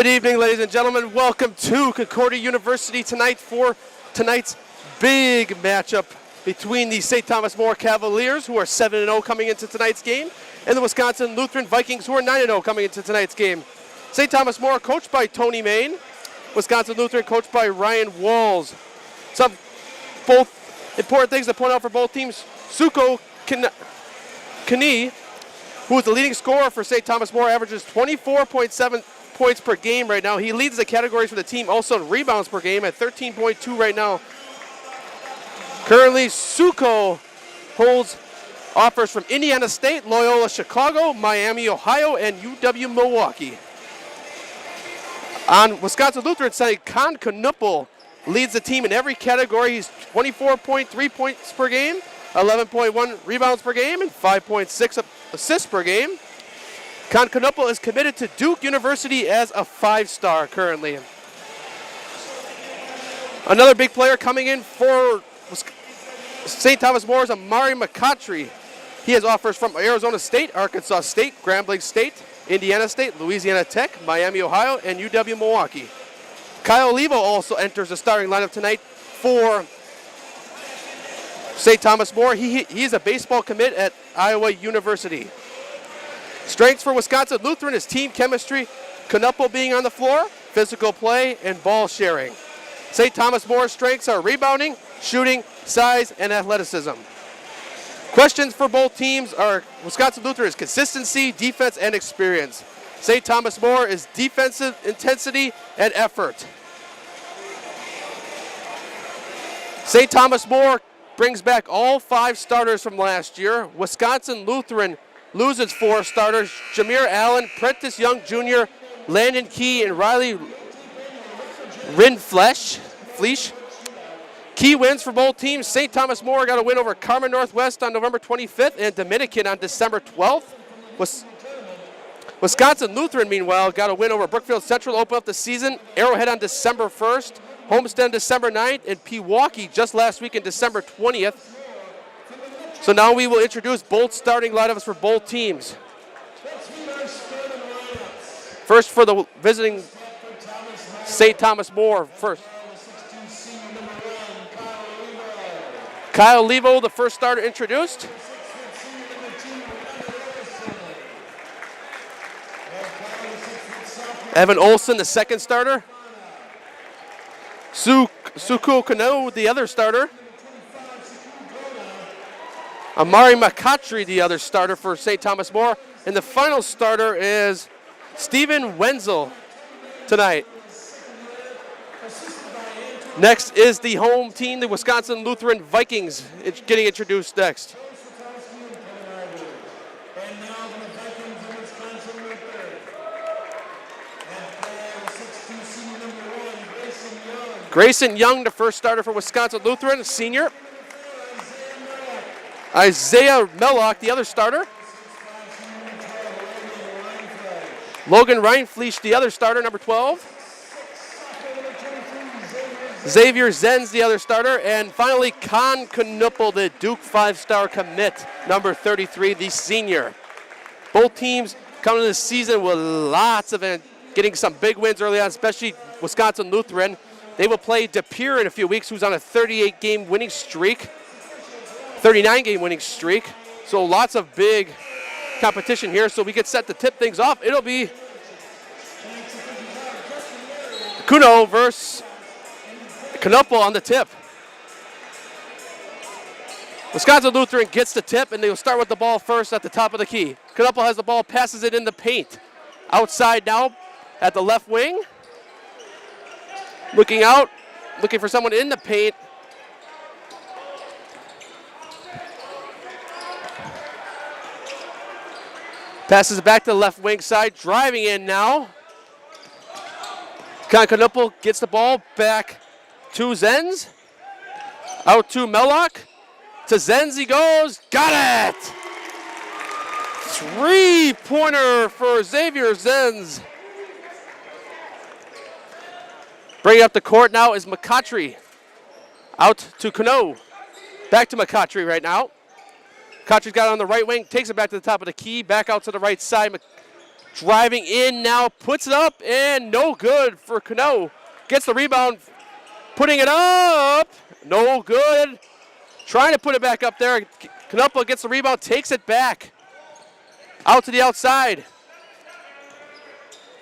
Good evening, ladies and gentlemen. Welcome to Concordia University tonight for tonight's big matchup between the St. Thomas More Cavaliers, who are 7-0 coming into tonight's game, and the Wisconsin Lutheran Vikings, who are 9-0 coming into tonight's game. St. Thomas More coached by Tony Main, Wisconsin Lutheran coached by Ryan Walls. Some both important things to point out for both teams. Suko Kani, who is the leading scorer for St. Thomas More, averages 24.7 points per game right now. He leads the categories for the team also in rebounds per game at 13.2 right now. Currently, Suko holds offers from Indiana State, Loyola Chicago, Miami, Ohio, and UW Milwaukee. On Wisconsin Lutheran side, Con Knuppel leads the team in every category. He's 24.3 points per game, 11.1 rebounds per game, and 5.6 assists per game. Con Knuppel is committed to Duke University as a 5-star currently. Another big player coming in for St. Thomas More is Amari McCautry. He has offers from Arizona State, Arkansas State, Grambling State, Indiana State, Louisiana Tech, Miami, Ohio, and UW Milwaukee. Kyle Levo also enters the starting lineup tonight for St. Thomas More. He's a baseball commit at Iowa University. Strengths for Wisconsin Lutheran is team chemistry, Knuppel being on the floor, physical play, and ball sharing. St. Thomas More's strengths are rebounding, shooting, size, and athleticism. Questions for both teams are Wisconsin Lutheran is consistency, defense, and experience. St. Thomas More is defensive intensity and effort. St. Thomas More brings back all 5 starters from last year. Wisconsin Lutheran loses 4 starters: Jameer Allen, Prentice Young Jr., Landon Key, and Riley Rinflesh. Key wins for both teams. St. Thomas More got a win over Carmen Northwest on November 25th and Dominican on December 12th. Wisconsin Lutheran, meanwhile, got a win over Brookfield Central to open up the season. Arrowhead on December 1st, Homestead December 9th, and Pewaukee just last week on December 20th. So now we will introduce both starting lineups for both teams. First for the visiting St. Thomas More first. Kyle Levo, the first starter introduced. Evan Olson, the second starter. Suko Kano, the other starter. Amari McCautry, the other starter for St. Thomas More. And the final starter is Steven Wenzel tonight. Next is the home team, the Wisconsin Lutheran Vikings, getting introduced next. Grayson Young, the first starter for Wisconsin Lutheran, a senior. Isaiah Mellock, the other starter. Logan Reinfleisch, the other starter, number 12. Xavier Zenz, the other starter. And finally, Con Knuppel, the Duke 5-star commit, number 33, the senior. Both teams coming into the season with lots of getting some big wins early on, especially Wisconsin Lutheran. They will play De Pere in a few weeks, who's on a 38-game winning streak. 39-game winning streak. So lots of big competition here. So we get set to tip things off. It'll be Kuno versus Knuppel on the tip. Wisconsin Lutheran gets the tip, and they'll start with the ball first at the top of the key. Knuppel has the ball, passes it in the paint. Outside now at the left wing. Looking out, looking for someone in the paint. Passes it back to the left wing side, driving in now. Con Knuppel gets the ball back to Zenz. Out to Mellock. To Zenz he goes. Got it! 3-pointer for Xavier Zenz. Bringing up the court now is McCautry. Out to Kano. Back to McCautry right now. McCautry's got it on the right wing, takes it back to the top of the key, back out to the right side. driving in now, puts it up, and no good for Cano. Gets the rebound, putting it up, no good. Trying to put it back up there. Knuppel gets the rebound, takes it back. Out to the outside.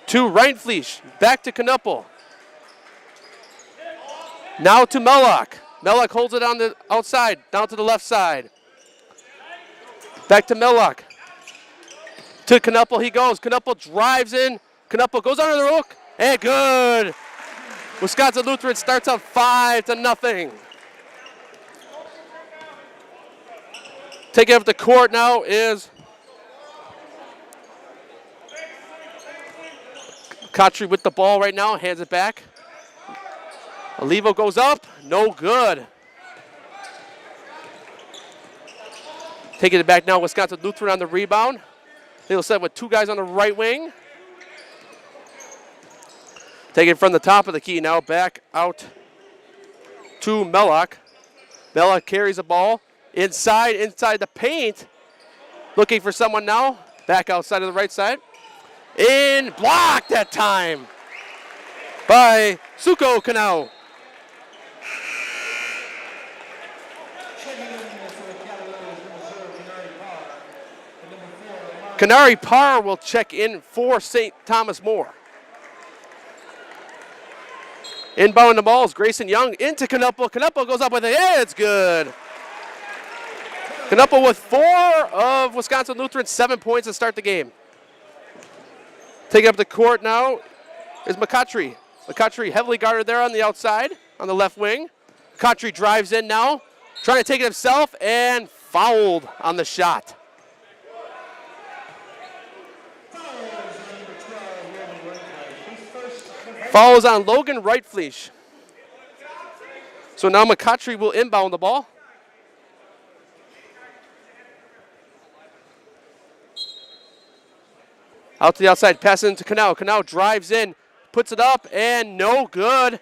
To Reinfleisch, back to Knuppel. Now to Mellock. Mellock holds it on the outside, down to the left side. Back to Mellock. To Knuppel he goes. Knuppel drives in. Knuppel goes under the hook, and good. Wisconsin Lutheran starts out 5-0. Taking up the court now is Kotry with the ball right now, hands it back. Olivo goes up, no good. Taking it back now, Wisconsin Lutheran on the rebound. They'll set with 2 guys on the right wing. Taking it from the top of the key now, back out to Mellock. Mellock carries the ball inside the paint. Looking for someone now, back outside of the right side. In, blocked that time by Suko Kanao. Canary Parr will check in for St. Thomas More. Inbound the ball is Grayson Young into Knuppel. Knuppel goes up with it. Yeah, it's good. Knuppel with 4 of Wisconsin Lutheran's 7 points to start the game. Taking up the court now is McCutchery. McCutchery heavily guarded there on the outside, on the left wing. McCutchery drives in now, trying to take it himself, and fouled on the shot. Fouls on Logan Reinfleisch. So now McCutchery will inbound the ball. Out to the outside, pass it into Canal. Canal drives in, puts it up, and no good.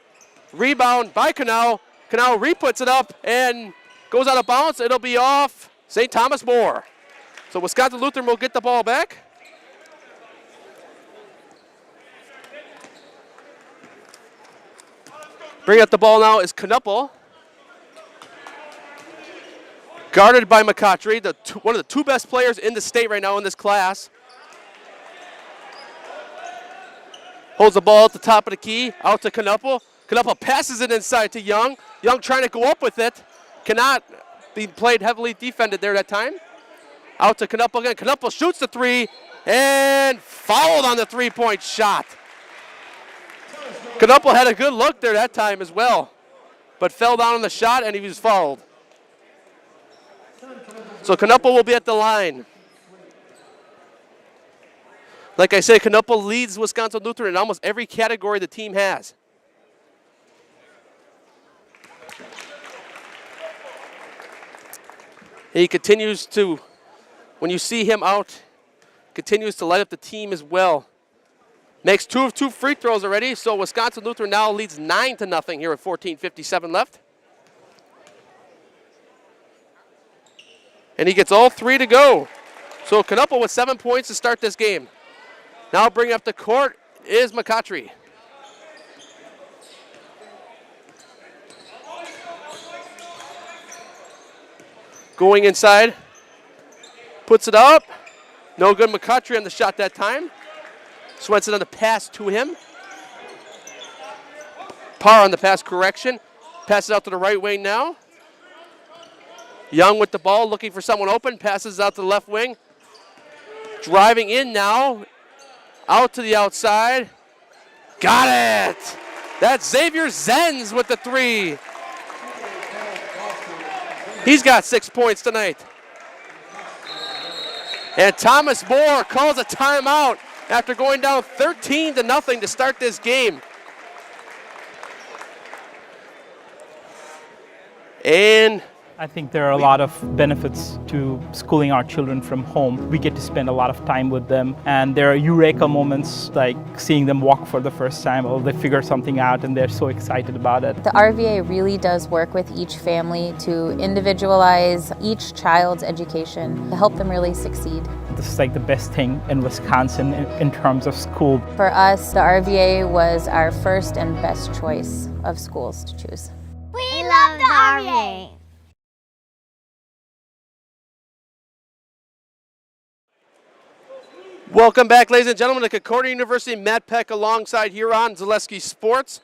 Rebound by Canal. Canal re-puts it up and goes out of bounds. It'll be off St. Thomas More. So Wisconsin Lutheran will get the ball back. Bring up the ball now is Knuppel. Guarded by McCutchery, one of the 2 best players in the state right now in this class. Holds the ball at the top of the key, out to Knuppel. Knuppel passes it inside to Young. Young trying to go up with it. Cannot be played heavily defended there that time. Out to Knuppel again. Knuppel shoots the 3 and fouled on the 3-point shot. Knuppel had a good look there that time as well, but fell down on the shot and he was fouled. So Knuppel will be at the line. Like I said, Knuppel leads Wisconsin Lutheran in almost every category the team has. He continues to, when you see him out, continues to light up the team as well. Makes 2 of 2 free throws already, so Wisconsin Lutheran now leads 9-0 here with 14:57 left. And he gets all 3 to go. So Knuppel with 7 points to start this game. Now bringing up the court is McCutchery. Going inside, puts it up. No good. McCutchery on the shot that time. Swenson on the pass to him. Parr on the pass correction. Passes out to the right wing now. Young with the ball, looking for someone open. Passes out to the left wing. Driving in now. Out to the outside. Got it! That's Xavier Zenz with the 3. He's got 6 points tonight. And Thomas More calls a timeout after going down 13-0 to start this game. And I think there are a lot of benefits to schooling our children from home. We get to spend a lot of time with them, and there are eureka moments like seeing them walk for the first time, or they figure something out and they're so excited about it. The RVA really does work with each family to individualize each child's education to help them really succeed. This is like the best thing in Wisconsin in terms of school. For us, the RVA was our first and best choice of schools to choose. We love the RVA! Welcome back, ladies and gentlemen, to Concordia University. Matt Peck alongside here on Zaleski Sports.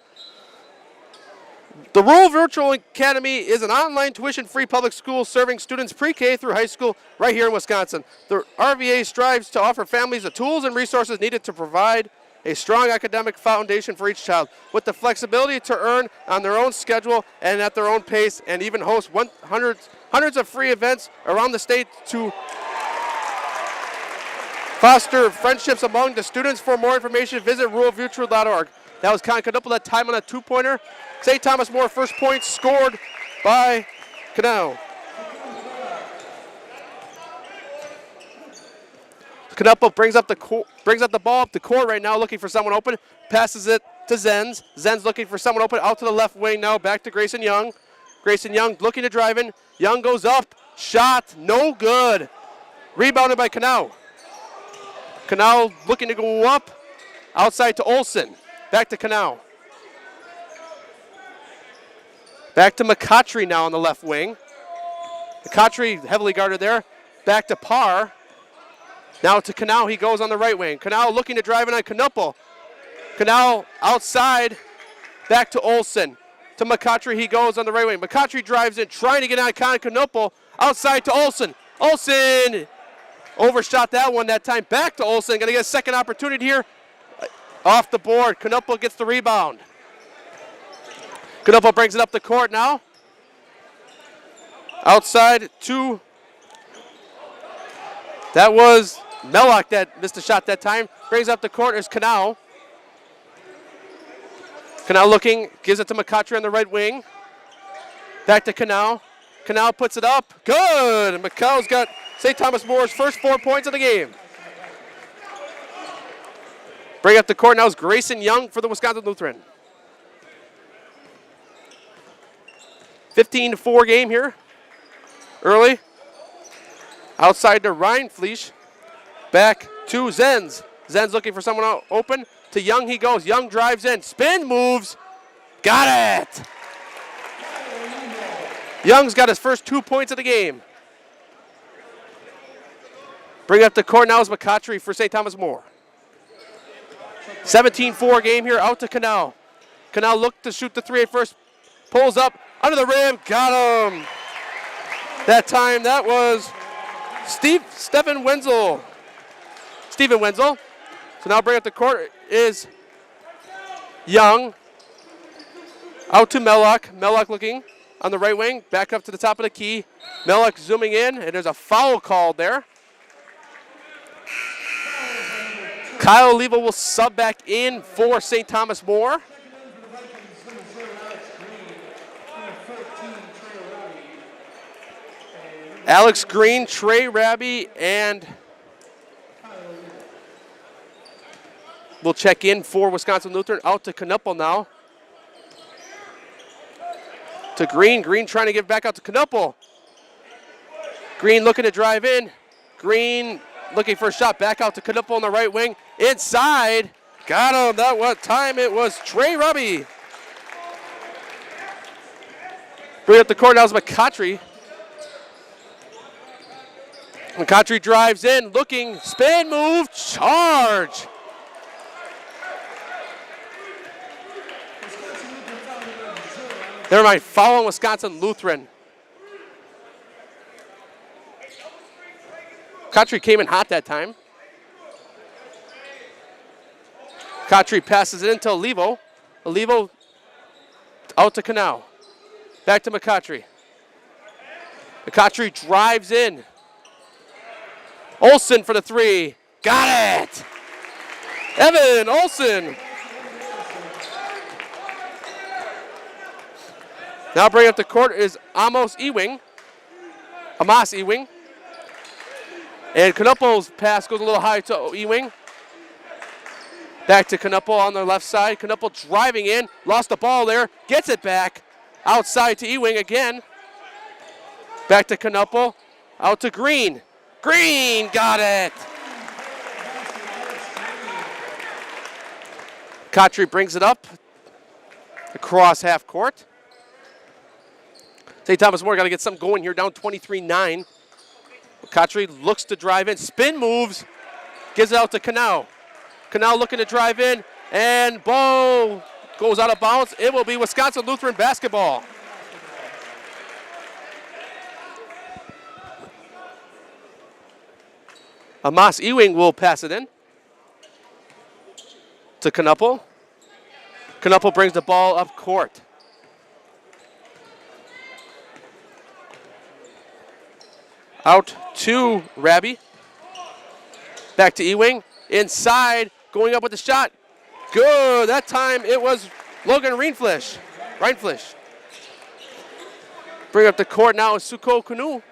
The Rural Virtual Academy is an online tuition-free public school serving students pre-K through high school right here in Wisconsin. The RVA strives to offer families the tools and resources needed to provide a strong academic foundation for each child, with the flexibility to earn on their own schedule and at their own pace, and even host hundreds of free events around the state to foster friendships among the students. For more information, visit ruralvirtual.org. That was Concanupple, that time on a two-pointer. St. Thomas More, first point scored by Canal. Canupple brings up the ball up the court right now, looking for someone open. Passes it to Zenz. Zenz looking for someone open, out to the left wing now, back to Grayson Young. Grayson Young looking to drive in. Young goes up, shot, no good. Rebounded by Canal. Canal looking to go up, outside to Olson. Back to Canal. Back to McCautry now on the left wing. McCautry heavily guarded there. Back to Parr. Now to Canal, he goes on the right wing. Canal looking to drive in on Canupple. Canal outside, back to Olson. To McCautry, he goes on the right wing. McCautry drives in, trying to get on Canupple. Outside to Olson. Olson overshot that one that time. Back to Olson, gonna get a second opportunity here. Off the board, Canupple gets the rebound. Canupple brings it up the court now. Outside to, that was Mellock that missed a shot that time. Brings up the court is Canal. Canal looking, gives it to McCautry on the right wing. Back to Canal. Canal puts it up, good! And McCall's got St. Thomas More's first 4 points of the game. Bring up the court now is Grayson Young for the Wisconsin Lutheran. 15-4 game here. Early. Outside to Ryan Fleisch. Back to Zenz. Zenz looking for someone open. To Young he goes. Young drives in. Spin moves. Got it! Young's got his first 2 points of the game. Bring up the court now is McCautry for St. Thomas More. 17-4 game here, out to Canal. Canal looked to shoot the three at first. Pulls up, under the rim, got him. That time, that was Stephen Wenzel. Stephen Wenzel. So now bring up the court is Young. Out to Mellock. Mellock looking on the right wing. Back up to the top of the key. Mellock zooming in, and there's a foul called there. Kyle Oliva will sub back in for St. Thomas More. Alex Green, Trey Raby, and will check in for Wisconsin Lutheran. Out to Canupple now. To Green. Green trying to give back out to Canupple. Green looking to drive in. Green looking for a shot. Back out to Canupple on the right wing. Inside. Got him. That what time it was Trey Raby. Bring up the court now is McCautry. McCautry drives in, looking, spin move, charge. Never mind, foul on Wisconsin Lutheran. McCautry came in hot that time. McCautry passes it into Olivo. Olivo out to Canal. Back to McCautry. McCautry drives in. Olson for the three. Got it! Evan Olson. Now bringing up the court is Amos Ewing. Hamas Ewing. And Canupo's pass goes a little high to Ewing. Back to Canupo on the left side. Canupo driving in, lost the ball there, gets it back. Outside to Ewing again. Back to Canupo, out to Green. Green got it. Kotry brings it up across half court. St. Thomas More got to get something going here, down 23-9. Kotry looks to drive in, spin moves, gives it out to Canal. Canal looking to drive in, and ball goes out of bounds. It will be Wisconsin Lutheran basketball. Hamas Ewing will pass it in to Canupo. Canupo brings the ball up court. Out to Raby. Back to Ewing. Inside, going up with the shot. Good. That time it was Logan Reinflish. Bring up the court now is Suko Kanu.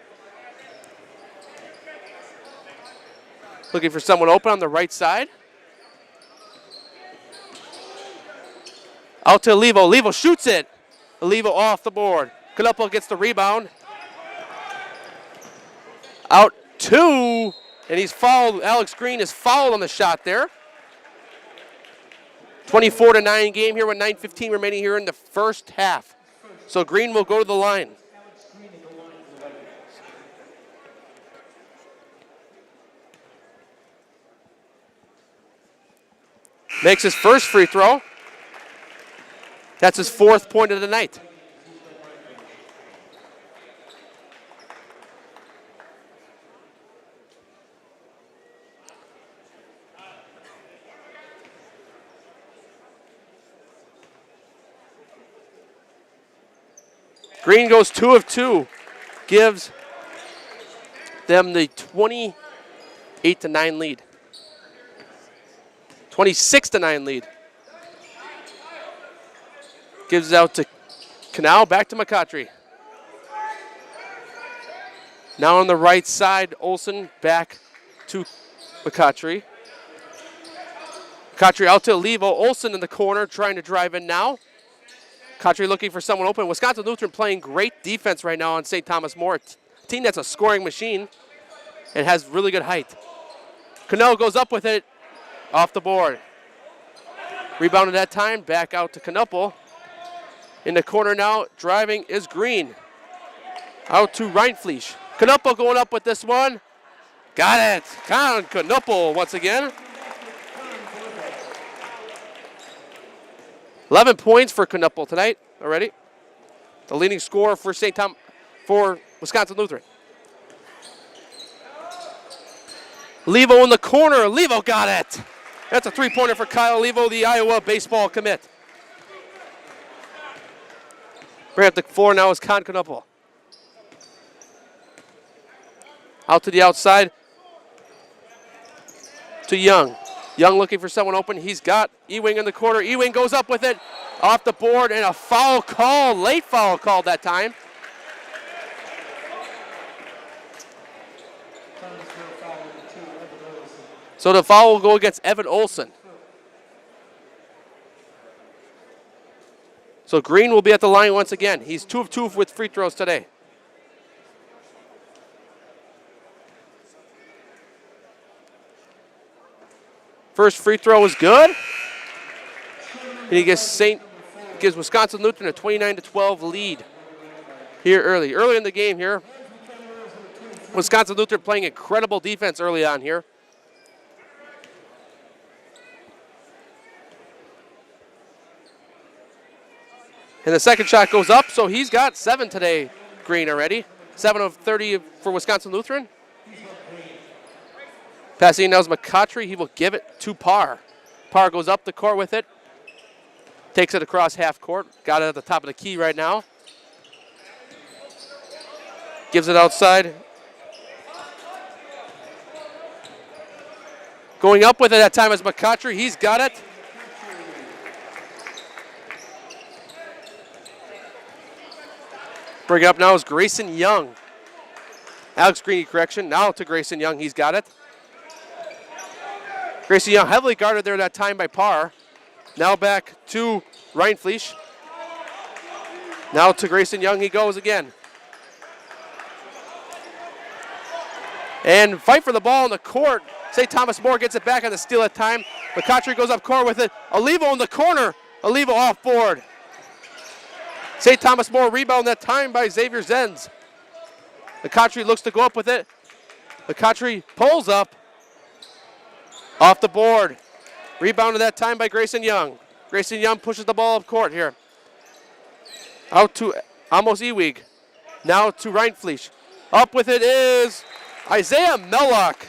Looking for someone open on the right side. Out to Levo. Levo shoots it. Levo off the board. Canupo gets the rebound. Out two, and he's fouled. Alex Green is fouled on the shot there. 24-9 game here with 9:15 remaining here in the first half. So Green will go to the line. Makes his first free throw. That's his 4th point of the night. Green goes 2 of 2, gives them the 28-9 lead. 26-9 lead. Gives it out to Canal, back to McCautry. Now on the right side, Olsen back to McCautry. McCautry out to Levo. Olsen in the corner trying to drive in now. McCautry looking for someone open. Wisconsin Lutheran playing great defense right now on St. Thomas More. A team that's a scoring machine and has really good height. Cano goes up with it. Off the board. Rebounded that time, back out to Canupo. In the corner now, driving is Green. Out to Reinfleisch. Canupo going up with this one. Got it. Canupo once again. 11 points for Canupo tonight already. The leading scorer for for Wisconsin Lutheran. Levo in the corner. Levo got it. That's a 3-pointer for Kyle Levo, the Iowa baseball commit. Bring up the floor now is Canupo. Out to the outside to Young. Young looking for someone open. He's got Ewing in the corner. Ewing goes up with it. Off the board and a foul call. Late foul call that time. So the foul will go against Evan Olsen. So Green will be at the line once again. He's 2 of 2 with free throws today. First free throw is good. And he gives Wisconsin Lutheran a 29-12 lead here early. Early in the game here. Wisconsin Lutheran playing incredible defense early on here. And the second shot goes up, so he's got 7 today, Green already. 7 of 30 for Wisconsin Lutheran. Passing now is McCautry. He will give it to Parr. Parr goes up the court with it. Takes it across half court. Got it at the top of the key right now. Gives it outside. Going up with it that time is McCautry. He's got it. Bring it up now is Grayson Young. Alex Greeny correction. Now to Grayson Young. He's got it. Grayson Young heavily guarded there that time by Parr. Now back to Ryan Fleisch. Now to Grayson Young he goes again. And fight for the ball in the court. St. Thomas More gets it back on the steal at time. McCautry goes up court with it. Olivo in the corner. Olivo off board. St. Thomas More rebound that time by Xavier Zenz. McCautry looks to go up with it. McCautry pulls up. Off the board. Rebounded that time by Grayson Young. Grayson Young pushes the ball up court here. Out to Amos Ewig. Now to Ryan Fleisch. Up with it is Isaiah Mellock.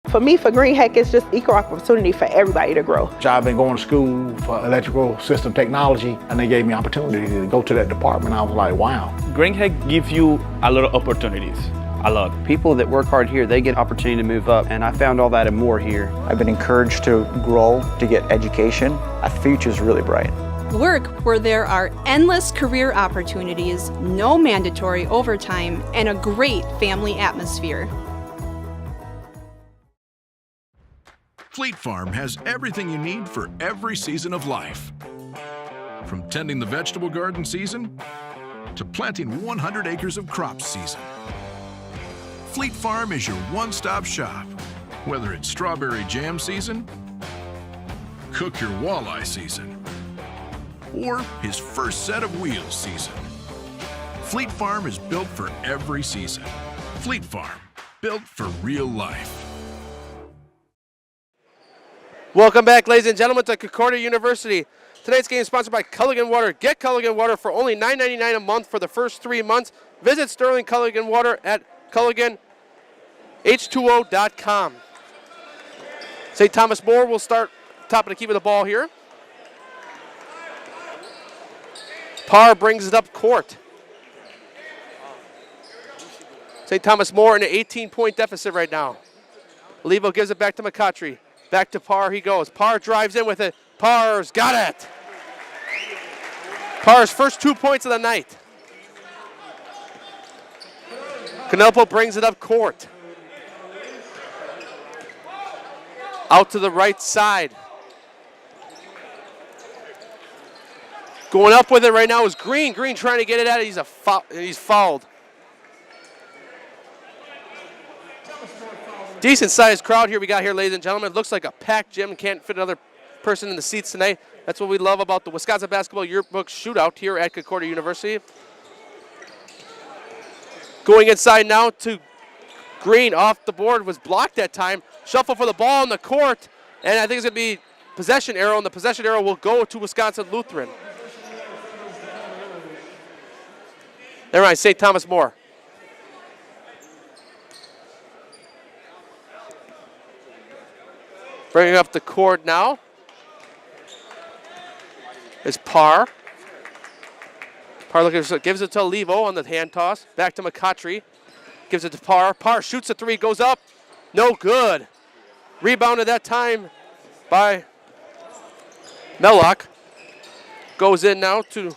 For me, for Green Heck, it's just equal opportunity for everybody to grow. I've been going to school for electrical system technology, and they gave me opportunity to go to that department. I was like, wow. Green Heck gives you a lot of opportunities. A lot. People that work hard here, they get opportunity to move up, and I found all that and more here. I've been encouraged to grow, to get education. Our future's really bright. Work where there are endless career opportunities, no mandatory overtime, and a great family atmosphere. Fleet Farm has everything you need for every season of life. From tending the vegetable garden season to planting 100 acres of crops season. Fleet Farm is your one-stop shop. Whether it's strawberry jam season, cook your walleye season, or his first set of wheels season. Fleet Farm is built for every season. Fleet Farm, built for real life. Welcome back, ladies and gentlemen, to Concordia University. Tonight's game is sponsored by Culligan Water. Get Culligan Water for only $9.99 a month for the first 3 months. Visit Sterling Culligan Water at CulliganH2O.com. St. Thomas More will start top of the key with the ball here. Parr brings it up court. St. Thomas More in an 18-point deficit right now. Olivo gives it back to McCautry. Back to Parr he goes. Parr drives in with it. Parr's got it. Parr's first 2 points of the night. Canelpo brings it up court. Out to the right side. Going up with it right now is Green. Green trying to get it out. He's fouled. Decent sized crowd here we got here, ladies and gentlemen. It looks like a packed gym. Can't fit another person in the seats tonight. That's what we love about the Wisconsin Basketball Yearbook Shootout here at Concordia University. Going inside now to Green. Off the board, was blocked that time. Shuffle for the ball in the court. And I think it's going to be possession arrow. And the possession arrow will go to Wisconsin Lutheran. Never mind, St. Thomas More. Bringing up the court now is Parr. Parr gives it to Olivo on the hand toss. Back to McCautry. Gives it to Parr. Parr shoots a three, goes up. No good. Rebounded that time by Mellock. Goes in now to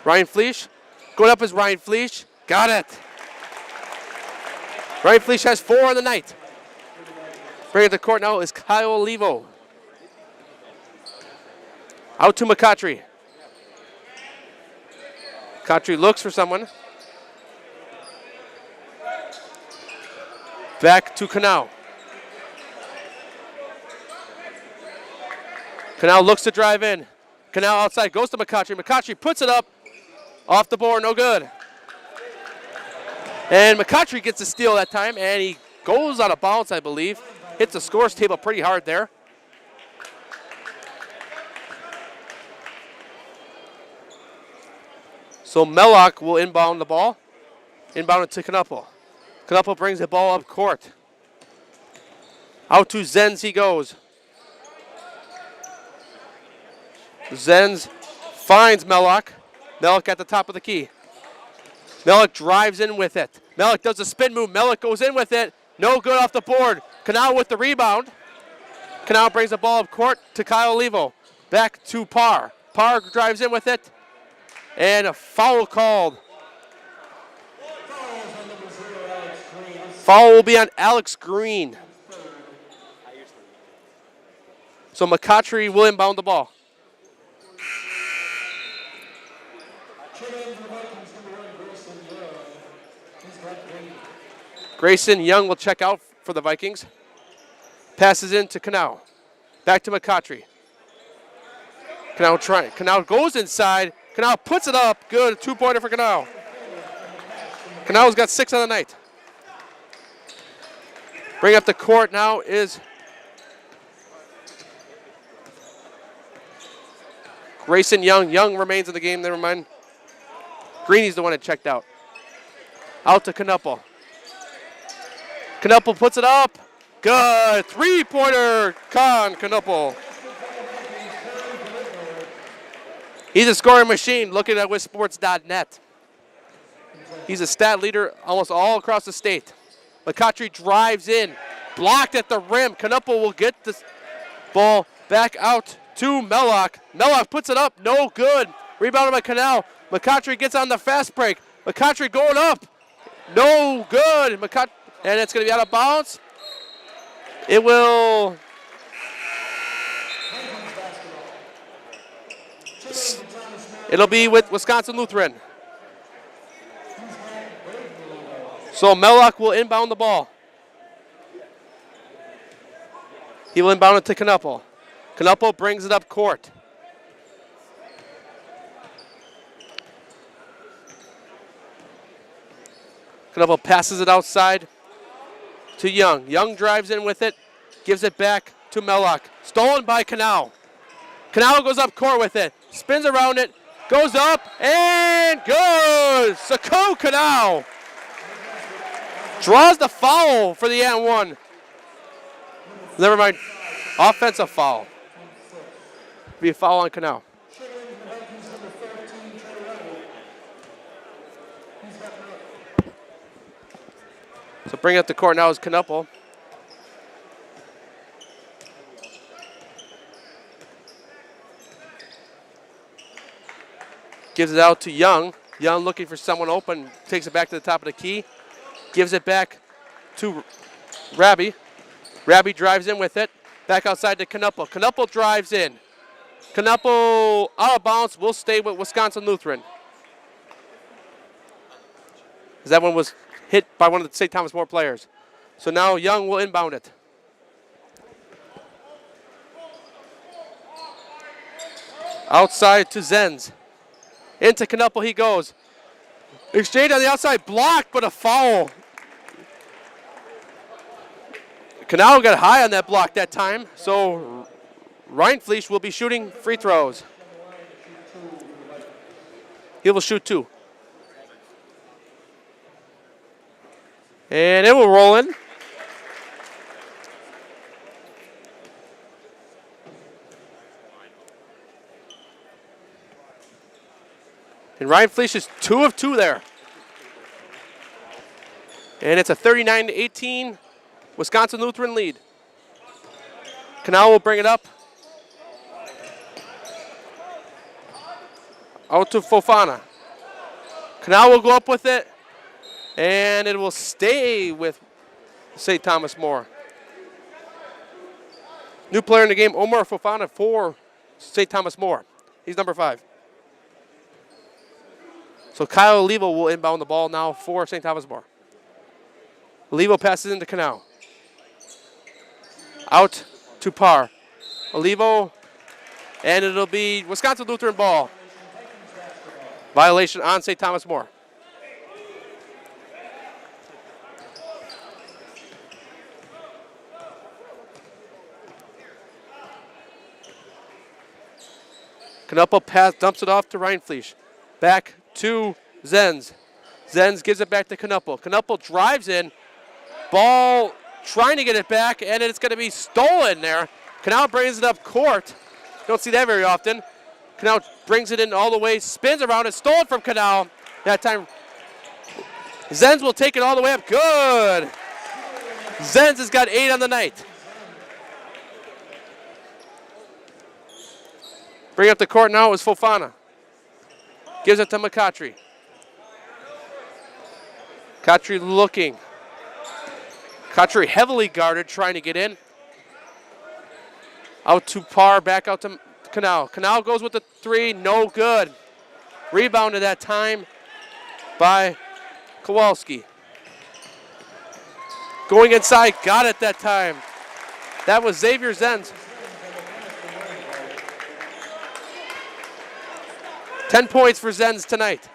Ryan Fleisch. Going up is Ryan Fleisch. Got it. Ryan Fleisch has 4 on the night. Bringing it to court now is Kyle Olivo. Out to McCautry. McCautry looks for someone. Back to Canal. Canal looks to drive in. Canal outside, goes to McCautry. McCautry puts it up. Off the board, no good. And McCautry gets a steal that time, and he goes out of bounds, I believe. Hits the scores table pretty hard there. So Mellock will inbound the ball. Inbound it to Knuppel. Knuppel brings the ball up court. Out to Zenz he goes. Zenz finds Mellock. Mellock at the top of the key. Mellock drives in with it. Mellock does a spin move. Mellock goes in with it. No good off the board. Canal with the rebound. Canal brings the ball up court to Kyle Levo. Back to Parr. Parr drives in with it. And a foul called. Foul will be on Alex Green. So McCautry will inbound the ball. Grayson Young will check out for the Vikings. Passes in to Canal. Back to McCautry. Canal goes inside. Canal puts it up. Good. 2-pointer for Canal. Canal's got 6 on the night. Bring up the court now is Grayson Young. Young remains in the game. Never mind. Greeny's the one that checked out. Out to Knuppel. Knuppel puts it up. Good. 3-pointer, Knuppel. He's a scoring machine. Looking at WISports.net. He's a stat leader almost all across the state. McCautry drives in. Blocked at the rim. Knuppel will get this ball back out to Mellock. Mellock puts it up. No good. Rebounded by Canal. McCautry gets on the fast break. McCautry going up. No good. And it's going to be out of bounds. It will. It'll be with Wisconsin Lutheran. So Mellock will inbound the ball. He will inbound it to Knuppel. Knuppel brings it up court. Knuppel passes it outside to Young. Young drives in with it, gives it back to Mellock. Stolen by Canal. Canal goes up court with it, spins around it, goes up, and good! Sakou Canal draws the foul for the N1. Never mind, offensive foul. Be a foul on Canal. So bring up the court now is Knuppel. Gives it out to Young. Young looking for someone open. Takes it back to the top of the key. Gives it back to Raby. Raby drives in with it. Back outside to Knuppel. Knuppel drives in. Knuppel out of bounds. Will stay with Wisconsin Lutheran. That one was hit by one of the St. Thomas More players. So now Young will inbound it. Outside to Zenz. Into Knuppel he goes. Exchange on the outside, blocked, but a foul. Canal got high on that block that time, so Reinfleisch will be shooting free throws. He will shoot 2. And it will roll in. And Reinfleisch is 2 of 2 there. And it's a 39-18 Wisconsin Lutheran lead. Canal will bring it up. Out to Fofana. Canal will go up with it. And it will stay with St. Thomas More. New player in the game, Omar Fofana for St. Thomas More. He's number 5. So Kyle Levo will inbound the ball now for St. Thomas More. Levo passes into Canal. Out to Parr. Levo, and it'll be Wisconsin Lutheran ball. Violation on St. Thomas More. Knuppel pass, dumps it off to Reinfleisch. Back to Zenz. Zenz gives it back to Knuppel. Knuppel drives in. Ball trying to get it back, and it's going to be stolen there. Canal brings it up court. Don't see that very often. Canal brings it in all the way, spins around, it's stolen from Canal. That time, Zenz will take it all the way up. Good. Zenz has got 8 on the night. Bring up the court now is Fofana. Gives it to McCautry. McCautry looking. McCautry heavily guarded, trying to get in. Out to Parr, back out to Canal. Canal goes with the three, no good. Rebounded that time by Kowalski. Going inside, got it that time. That was Xavier Zenz. 10 points for Zenz tonight.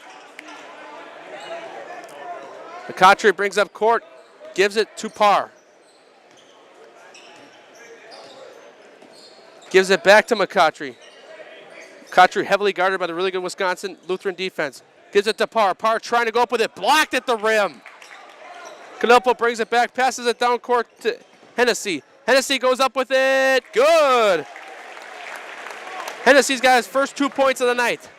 McCautry brings up court, gives it to Parr. Gives it back to McCautry. McCautry heavily guarded by the really good Wisconsin Lutheran defense. Gives it to Parr. Parr trying to go up with it, blocked at the rim. Canupo brings it back, passes it down court to Hennessy. Hennessy goes up with it, good. Hennessy's got his first 2 points of the night.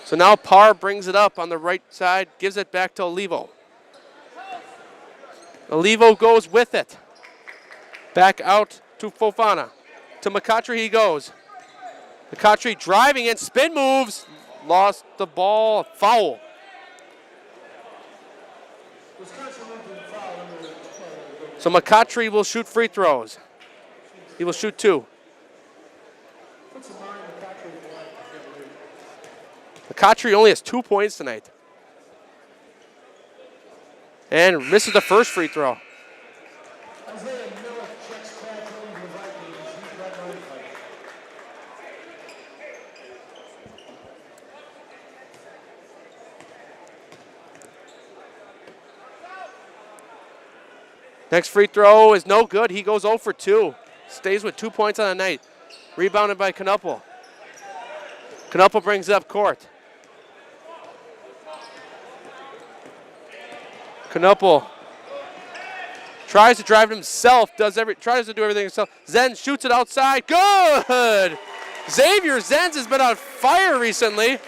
So now Parr brings it up on the right side, gives it back to Olivo. Olivo goes with it. Back out to Fofana. To McCautry he goes. McCautry driving and spin moves. Lost the ball. Foul. So McCautry will shoot free throws. He will shoot 2. McCautry only has 2 points tonight. And misses the first free throw. Next free throw is no good. He goes 0 for 2. Stays with 2 points on the night. Rebounded by Canupo. Canupo brings it up court. Canupo tries to drive himself, tries to do everything himself. Zenz shoots it outside. Good! Xavier Zenz has been on fire recently.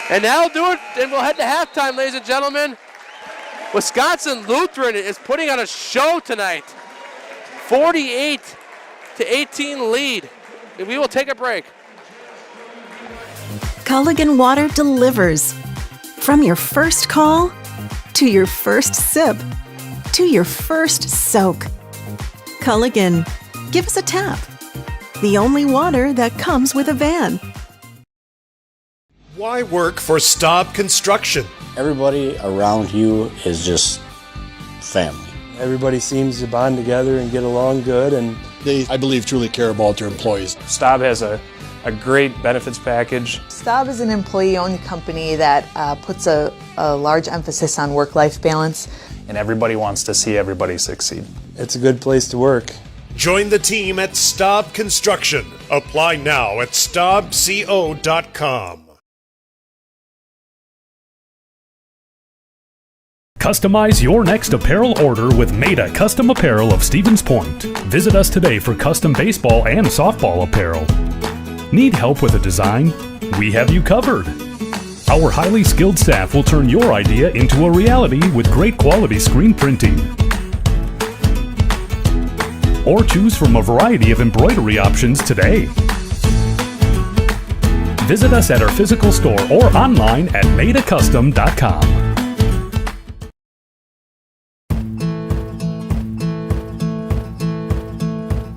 And that'll do it, and we'll head to halftime, ladies and gentlemen. Wisconsin Lutheran is putting on a show tonight. 48-18 lead. And we will take a break. Culligan Water delivers. From your first call, to your first sip, to your first soak. Culligan, give us a tap. The only water that comes with a van. Why work for Staub Construction? Everybody around you is just family. Everybody seems to bond together and get along good, and they, I believe, truly care about their employees. Staub has a great benefits package. Staub is an employee-owned company that puts a large emphasis on work-life balance. And everybody wants to see everybody succeed. It's a good place to work. Join the team at Staub Construction. Apply now at staubco.com. Customize your next apparel order with Maida Custom Apparel of Stevens Point. Visit us today for custom baseball and softball apparel. Need help with a design? We have you covered. Our highly skilled staff will turn your idea into a reality with great quality screen printing. Or choose from a variety of embroidery options today. Visit us at our physical store or online at maidacustom.com.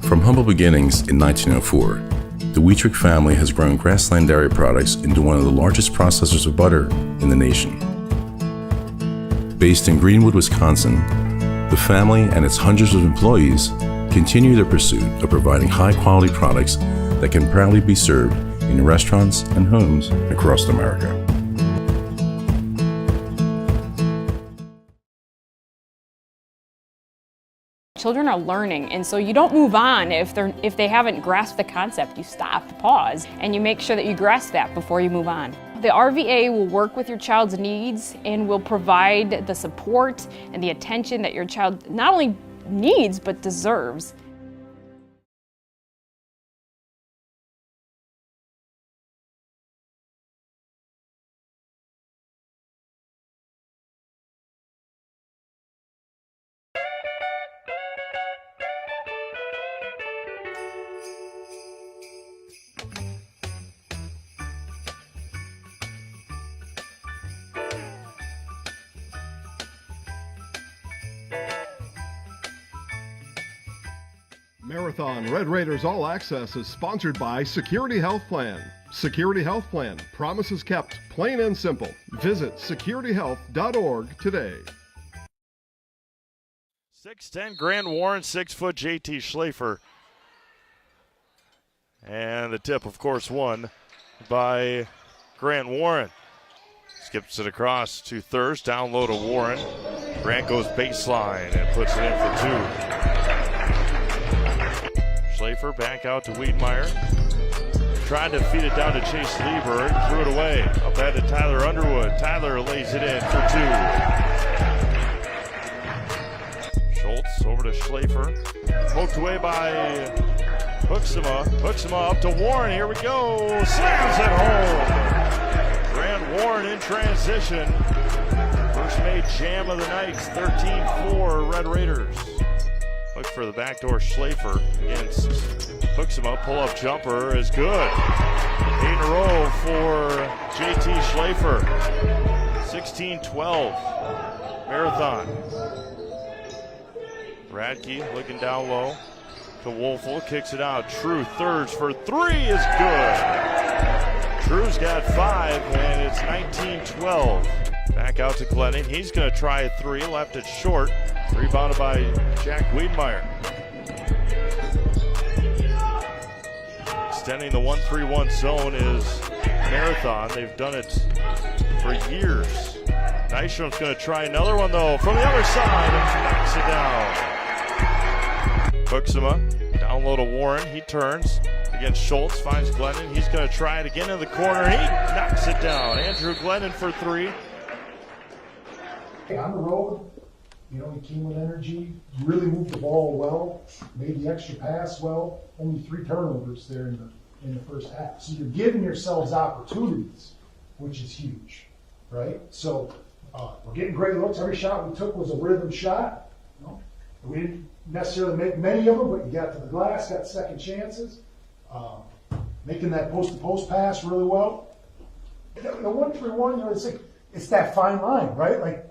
From humble beginnings in 1904, the Wheatrick family has grown Grassland Dairy Products into one of the largest processors of butter in the nation. Based in Greenwood, Wisconsin, the family and its hundreds of employees continue their pursuit of providing high-quality products that can proudly be served in restaurants and homes across America. Children are learning, and so you don't move on if they haven't grasped the concept. You stop, pause, and you make sure that you grasp that before you move on. The RVA will work with your child's needs and will provide the support and the attention that your child not only needs but deserves. Marathon Red Raiders All Access is sponsored by Security Health Plan. Security Health Plan. Promises kept, plain and simple. Visit securityhealth.org today. 6'10" Grant Warren, 6' JT Schlafer. And the tip, of course, won by Grant Warren. Skips it across to Thurs, down low to Warren. Grant goes baseline and puts it in for two. Schlafer back out to Wiedemeyer. Tried to feed it down to Chase Lieber, threw it away. Up ahead to Tyler Underwood. Tyler lays it in for two. Schultz over to Schlafer. Poked away by Hooksema. Hooksema up to Warren. Here we go. Slams it home. Grant Warren in transition. First made jam of the night. 13-4 Red Raiders. Look for the backdoor Schlafer against Hooksema. Pull-up jumper is good. 8 in a row for JT Schlafer. 16-12 Marathon. Radke looking down low to Wolfel. Kicks it out. True Thurs for three is good. True's got 5, and it's 19-12. Back out to Glennon. He's going to try a three. Left it short. Rebounded by Jack Wiedemeyer. Extending the 1-3-1 zone is Marathon. They've done it for years. Nystrom's going to try another one, though, from the other side and knocks it down. Hooksema down low to Warren. He turns against Schultz. Finds Glennon. He's going to try it again in the corner. He knocks it down. Andrew Glennon for three. On the road, you know, he came with energy, really moved the ball well, made the extra pass well. Only 3 turnovers there in the first half. So you're giving yourselves opportunities, which is huge, right? So we're getting great looks. Every shot we took was a rhythm shot. You know? We didn't necessarily make many of them, but you got to the glass, got second chances. Making that post-to-post pass really well. The 1-3-1, you know, it's that fine line, right? Like,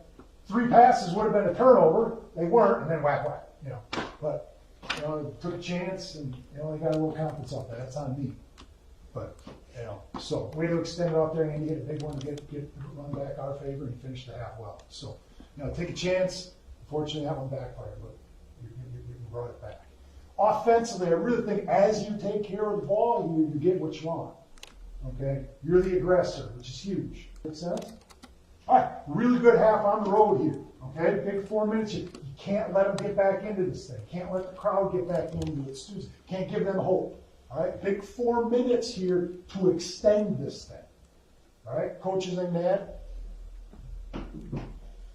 3 passes would have been a turnover. They weren't, and then whack, you know. But, you know, took a chance, and, you know, they got a little confidence off that. That's on me. But, you know, so way to extend it off there, and he hit a big one to get run back our favor, and he finished the half well. So, you know, take a chance. Unfortunately, that one backfired, but you brought it back. Offensively, I really think as you take care of the ball, you get what you want. Okay? You're the aggressor, which is huge. Make sense? All right, really good half on the road here. Okay, big 4 minutes. You can't let them get back into this thing. Can't let the crowd get back into it. Students can't give them hope. All right, big 4 minutes here to extend this thing. All right, coaches ain't mad. All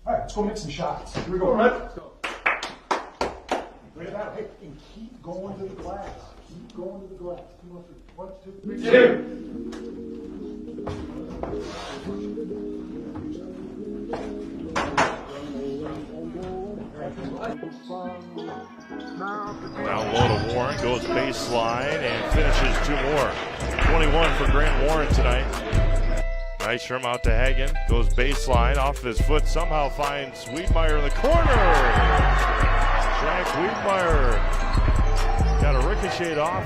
right, let's go make some shots. Here we go. All right, let's go. Bring it out. Hey, and keep going to the glass. Keep going to the glass. 1, 2, 3, 2. Down low to Warren, goes baseline and finishes 2 more. 21 for Grant Warren tonight. Nystrom out to Hagen, goes baseline, off his foot, somehow finds Wiedemeyer in the corner. Jack Wiedemeyer got a ricochet off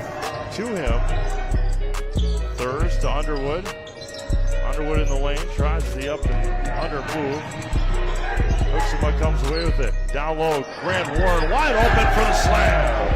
to him. Thurs to Underwood. Underwood in the lane, tries the up and under move. Hooksema comes away with it. Down low, Grant Warren wide open for the slam.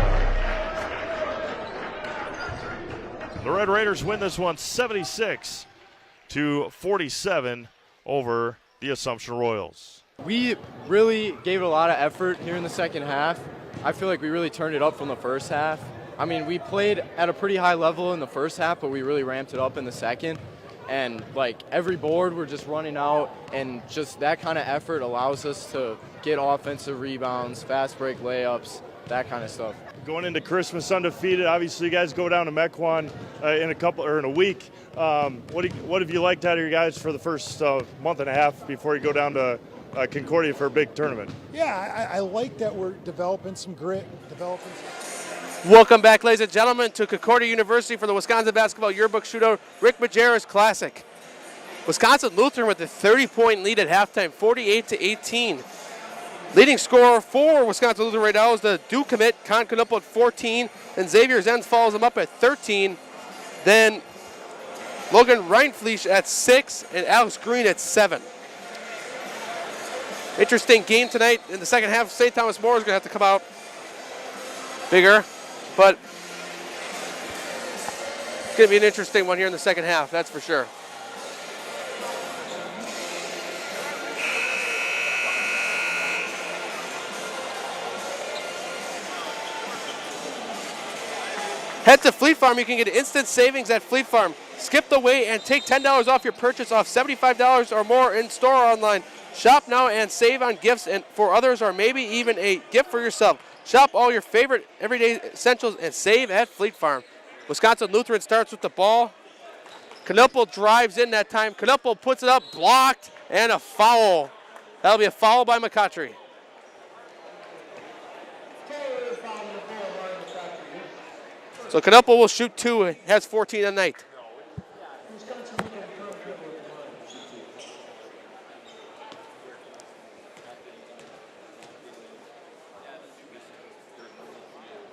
The Red Raiders win this one 76-47 over the Assumption Royals. We really gave it a lot of effort here in the second half. I feel like we really turned it up from the first half. I mean, we played at a pretty high level in the first half, but we really ramped it up in the second. And like every board, we're just running out, and just that kind of effort allows us to get offensive rebounds, fast break layups, that kind of stuff. Going into Christmas undefeated, obviously you guys go down to Mequon in a week. What have you liked out of your guys for the first month and a half before you go down to Concordia for a big tournament? Yeah, I like that we're developing some grit, Welcome back, ladies and gentlemen, to Concordia University for the Wisconsin Basketball Yearbook Shootout Rick Majerus Classic. Wisconsin Lutheran with a 30-point lead at halftime, 48-18. Leading scorer for Wisconsin Lutheran right now is the Duke commit, Con Knuppel at 14, and Xavier Zenz follows him up at 13. Then Logan Reinfleisch at 6 and Alex Green at 7. Interesting game tonight in the second half. St. Thomas More is going to have to come out bigger, but it's going to be an interesting one here in the second half, that's for sure. Head to Fleet Farm. You can get instant savings at Fleet Farm. Skip the wait and take $10 off your purchase off $75 or more in store or online. Shop now and save on gifts and for others or maybe even a gift for yourself. Shop all your favorite everyday essentials and save at Fleet Farm. Wisconsin Lutheran starts with the ball. Knuppel drives in that time. Knuppel puts it up, blocked, and a foul. That'll be a foul by McCautry. So Knuppel will shoot 2, has 14 a night.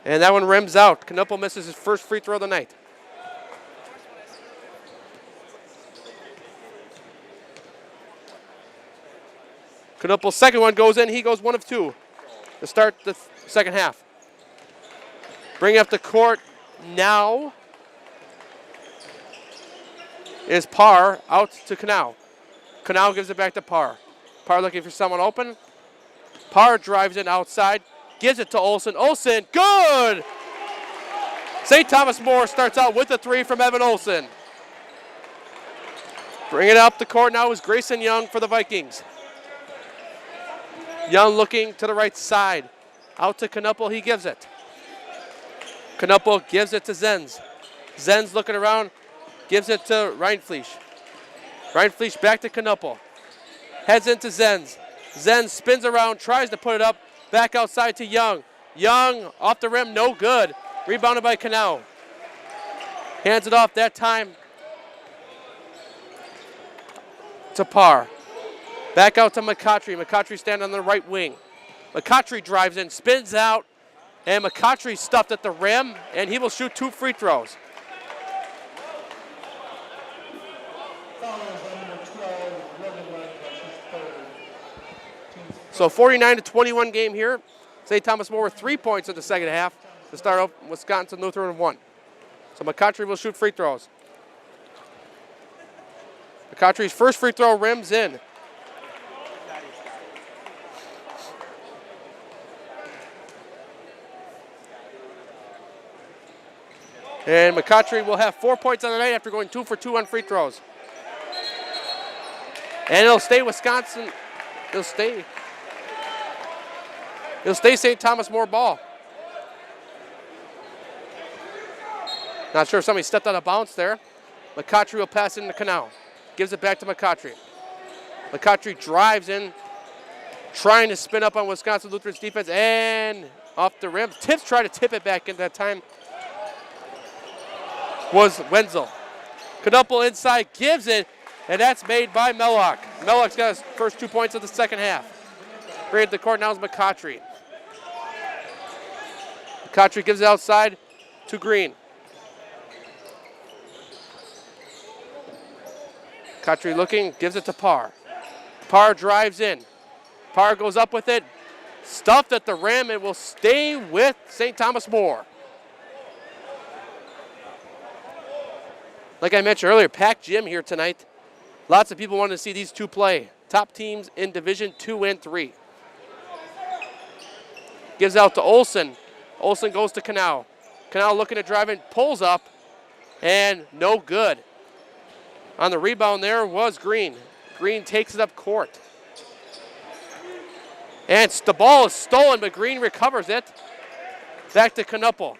And that one rims out. Knuppel misses his first free throw of the night. Knuppel's second one goes in. He goes 1 of 2 to start the second half. Bring up the court now is Parr out to Canal. Canal gives it back to Parr. Parr looking for someone open. Parr drives in outside, gives it to Olsen. Olsen, good! St. Thomas More starts out with a 3 from Evan Olsen. Bringing it up the court now is Grayson Young for the Vikings. Young looking to the right side. Out to Knuppel, he gives it. Knuppel gives it to Zenz. Zenz looking around, gives it to Reinfleisch. Reinfleisch back to Knuppel. Heads into Zenz. Zenz spins around, tries to put it up, back outside to Young. Young off the rim, no good. Rebounded by Canal. Hands it off that time to Parr. Back out to McCautry. McCautry standing on the right wing. McCautry drives in, spins out, and McCautry stuffed at the rim, and he will shoot 2 free throws. So 49-21 game here. St. Thomas More with 3 points in the second half to start off Wisconsin Lutheran 1. So McCautry will shoot free throws. McCautry's first free throw rims in. And McCautry will have 4 points on the night after going 2 for 2 on free throws. And it'll stay Wisconsin. It'll stay St. Thomas More ball. Not sure if somebody stepped out of bounds there. McCautry will pass it into Canal. Gives it back to McCautry. McCautry drives in, trying to spin up on Wisconsin Lutheran's defense, and off the rim. Tips tried to tip it back in that time. Was Wenzel. Knuppel inside, gives it, and that's made by Mellock. Mellock's got his first 2 points of the second half. Bring it to the court now is McCautry. McCautry gives it outside to Green. McCautry looking, gives it to Parr. Parr drives in. Parr goes up with it, stuffed at the rim, and will stay with St. Thomas More. Like I mentioned earlier, packed gym here tonight. Lots of people wanted to see these two play. Top teams in Division 2 and 3. Gives out to Olsen. Olsen goes to Canal. Canal looking to drive in, pulls up, and no good. On the rebound there was Green. Green takes it up court. And the ball is stolen, but Green recovers it. Back to Knuppel.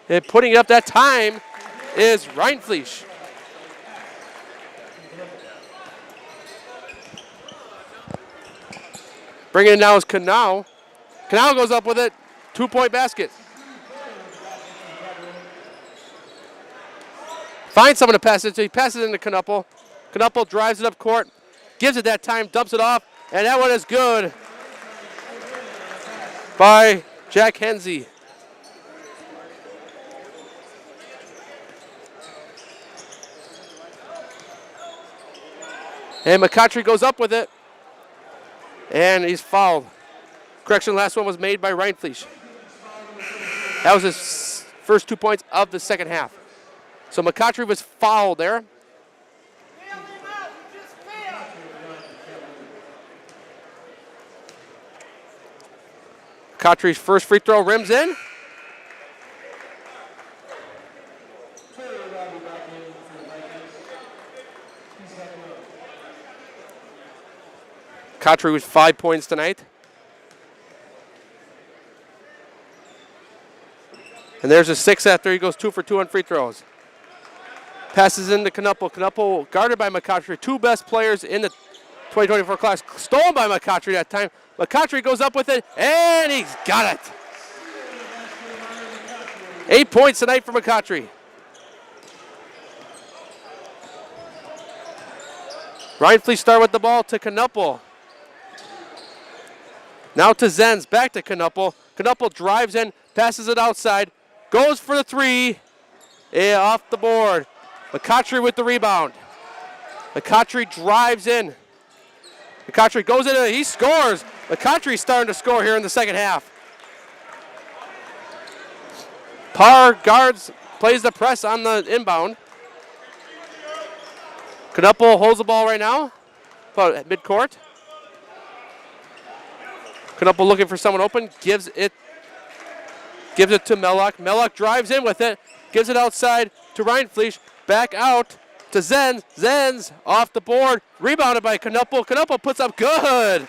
And putting it up that time is Reinfleisch. Bringing it now is Canal. Canal goes up with it. 2-point basket. Finds someone to pass it to. He passes it into Knuppel. Knuppel drives it up court, gives it that time, dumps it off, and that one is good by Jack Hensey. And McCottry goes up with it, and he's fouled. Correction, last one was made by Reinfleisch. That was his first 2 points of the second half. So McCottry was fouled there. McCottry's first free throw rims in. McCottry with 5 points tonight. And there's a 6 after he goes 2 for 2 on free throws. Passes into Knuppel. Knuppel guarded by McCottry. 2 best players in the 2024 class. Stolen by McCottry that time. McCottry goes up with it, and he's got it. 8 points tonight for McCottry. Reinfleisch start with the ball to Knuppel. Now to Zenz, back to Knuppel. Knuppel drives in, passes it outside, goes for the 3, off the board. McCottry with the rebound. McCottry drives in. McCottry goes in, he scores. McCottry's starting to score here in the second half. Parr guards, plays the press on the inbound. Knuppel holds the ball right now, about at midcourt. Knuppel looking for someone open, gives it to Mellock. Mellock drives in with it, gives it outside to Reinfleisch, back out to Zenz. Zenz off the board, rebounded by Knuppel. Knuppel puts up good.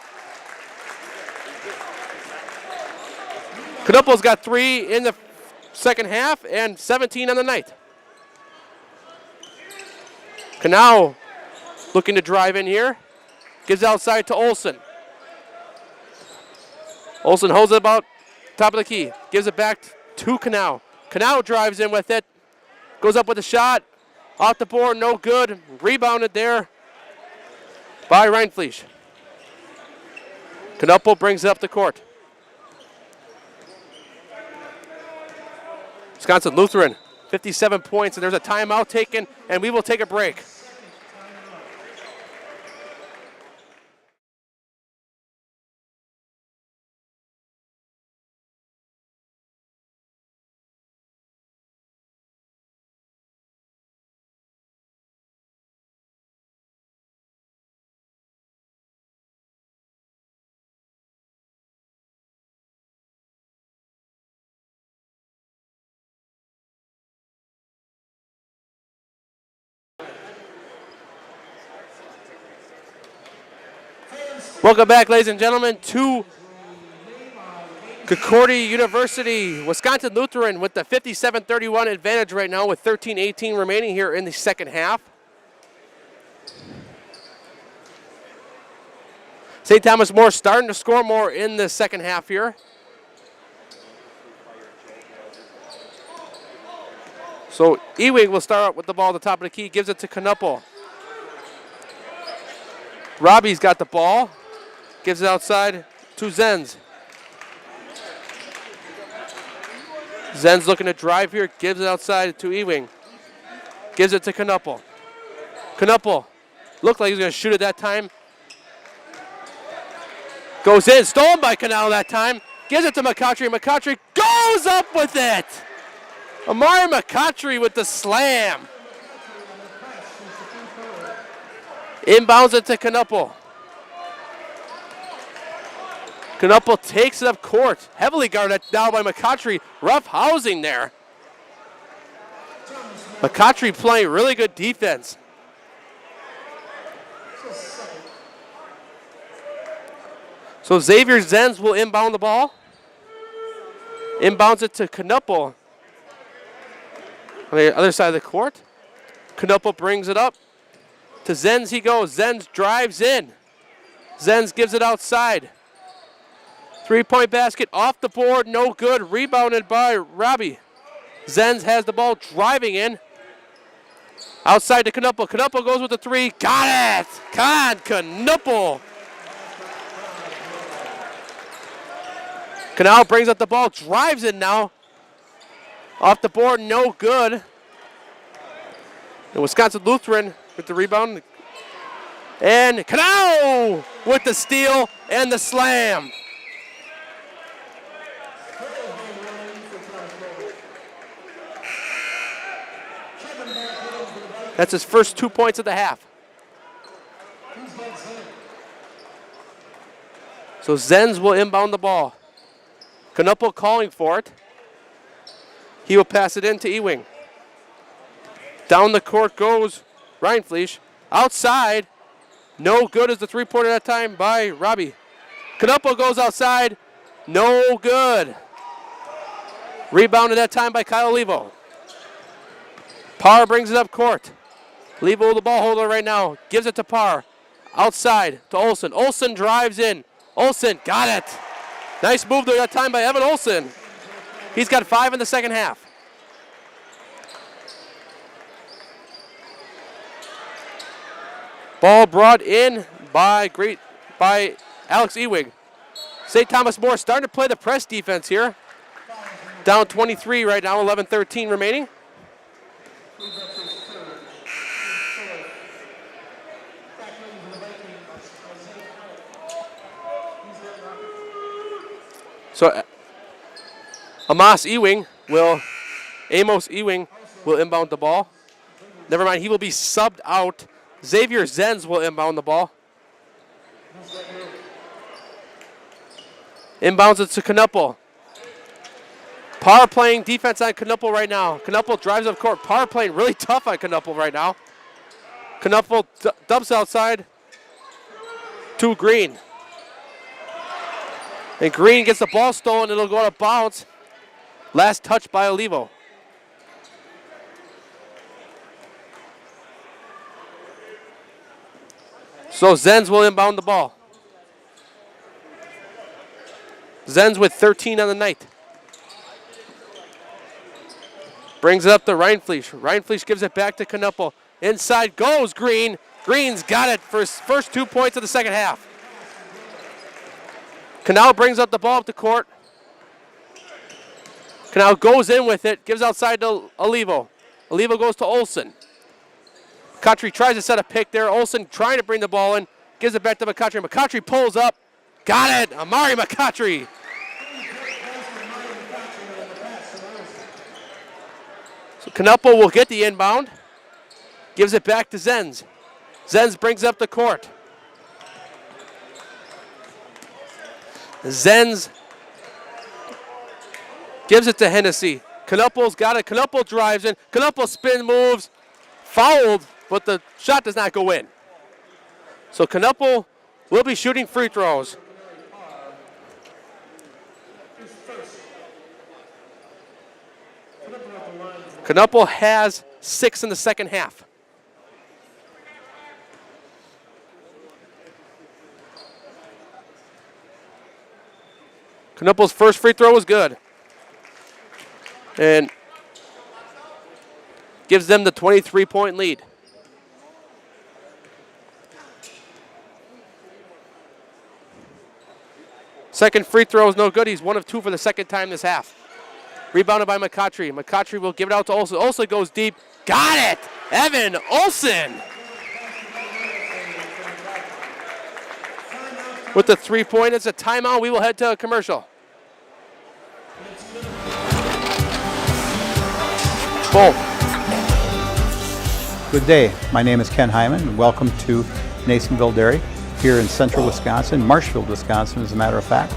Knuppel's got 3 in the second half and 17 on the night. Canal looking to drive in here, gives outside to Olsen. Olsen holds it about top of the key, gives it back to Canal. Canal drives in with it, goes up with a shot, off the board, no good. Rebounded there by Reinfleisch. Knuppel brings it up the court. Wisconsin Lutheran, 57 points, and there's a timeout taken, and we will take a break. Welcome back, ladies and gentlemen, to Concordia University. Wisconsin Lutheran with the 57-31 advantage right now with 13:18 remaining here in the second half. St. Thomas More starting to score more in the second half here. So Ewing will start out with the ball at the top of the key, gives it to Knuppel. Robbie's got the ball. Gives it outside to Zenz. Zenz looking to drive here, gives it outside to Ewing. Gives it to Knuppel. Knuppel looked like he was going to shoot it that time. Goes in, stolen by Canal that time. Gives it to McCottry. McCottry goes up with it. Amari McCottry with the slam. Inbounds it to Knuppel. Knuppel takes it up court. Heavily guarded now by McCottry. Rough housing there. McCottry playing really good defense. So Xavier Zenz will inbound the ball. Inbounds it to Knuppel. On the other side of the court. Knuppel brings it up. To Zenz he goes. Zenz drives in. Zenz gives it outside. 3-point basket off the board, no good. Rebounded by Robbie. Zenz has the ball driving in. Outside to Knuppel. Knuppel goes with the three. Got it! Con Knuppel. Canal brings up the ball, drives it now. Off the board, no good. And Wisconsin Lutheran with the rebound. And Canal with the steal and the slam. That's his first 2 points of the half. So Zenz will inbound the ball. Knuppel calling for it. He will pass it in to Ewing. Down the court goes Reinfleisch. Outside. No good as the three-pointer that time by Robbie. Knuppel goes outside. No good. Rebounded that time by Kyle Levo. Parr brings it up court. Levo the ball holder right now. Gives it to Parr. Outside to Olsen. Olsen drives in. Olsen got it. Nice move there that time by Evan Olsen. He's got 5 in the second half. Ball brought in by Alex Ewing. St. Thomas More starting to play the press defense here. Down 23 right now, 11-13 remaining. So Amos Ewing will inbound the ball. Never mind, he will be subbed out. Xavier Zenz will inbound the ball. Inbounds it to Knuppel. Parr playing defense on Knuppel right now. Knuppel drives up court. Parr playing really tough on Knuppel right now. Knuppel dumps outside to Green. And Green gets the ball stolen. It'll go out of bounds. Last touch by Olivo. So Zenz will inbound the ball. Zenz with 13 on the night. Brings it up to Reinfleisch. Reinfleisch gives it back to Knuppel. Inside goes Green. Green's got it for his first 2 points of the second half. Canal brings up the ball up the court. Canal goes in with it, gives outside to Olivo. Olivo goes to Olsen. McCutchery tries to set a pick there. Olsen trying to bring the ball in, gives it back to McCutchery. McCutchery pulls up. Got it, Amari McCutchery. So Knuppel will get the inbound. Gives it back to Zenz. Zenz brings up the court. Zenz gives it to Hennessy. Knuppel's got it. Knuppel drives in. Knuppel spin moves. Fouled, but the shot does not go in. So Knuppel will be shooting free throws. Knuppel has 6 in the second half. Knuppel's first free throw was good. And gives them the 23-point lead. Second free throw is no good. He's 1 of 2 for the second time this half. Rebounded by McCutchery. McCutchery will give it out to Olsen. Olsen goes deep. Got it! Evan Olsen! With the 3-point, it's a timeout. We will head to a commercial. Boom. Good day. My name is Ken Hyman, and welcome to Nasonville Dairy here in central Wisconsin, Marshfield, Wisconsin, as a matter of fact.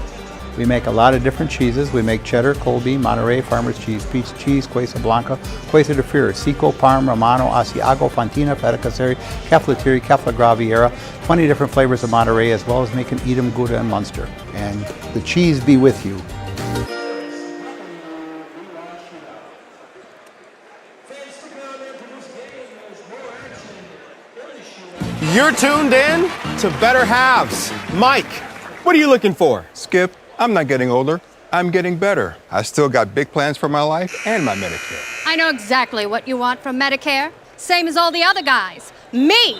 We make a lot of different cheeses. We make cheddar, Colby, Monterey, Farmer's Cheese, Peach Cheese, Quesa Blanca, Quesa de Freer, Seco, Parm, Romano, Asiago, Fontina, Feta Caseri, Caflateri, Cafla Graviera, 20 different flavors of Monterey, as well as making Edam, Gouda, and Munster. And the cheese be with you. You're tuned in to Better Halves. Mike, what are you looking for? Skip, I'm not getting older. I'm getting better. I still got big plans for my life and my Medicare. I know exactly what you want from Medicare. Same as all the other guys. Me!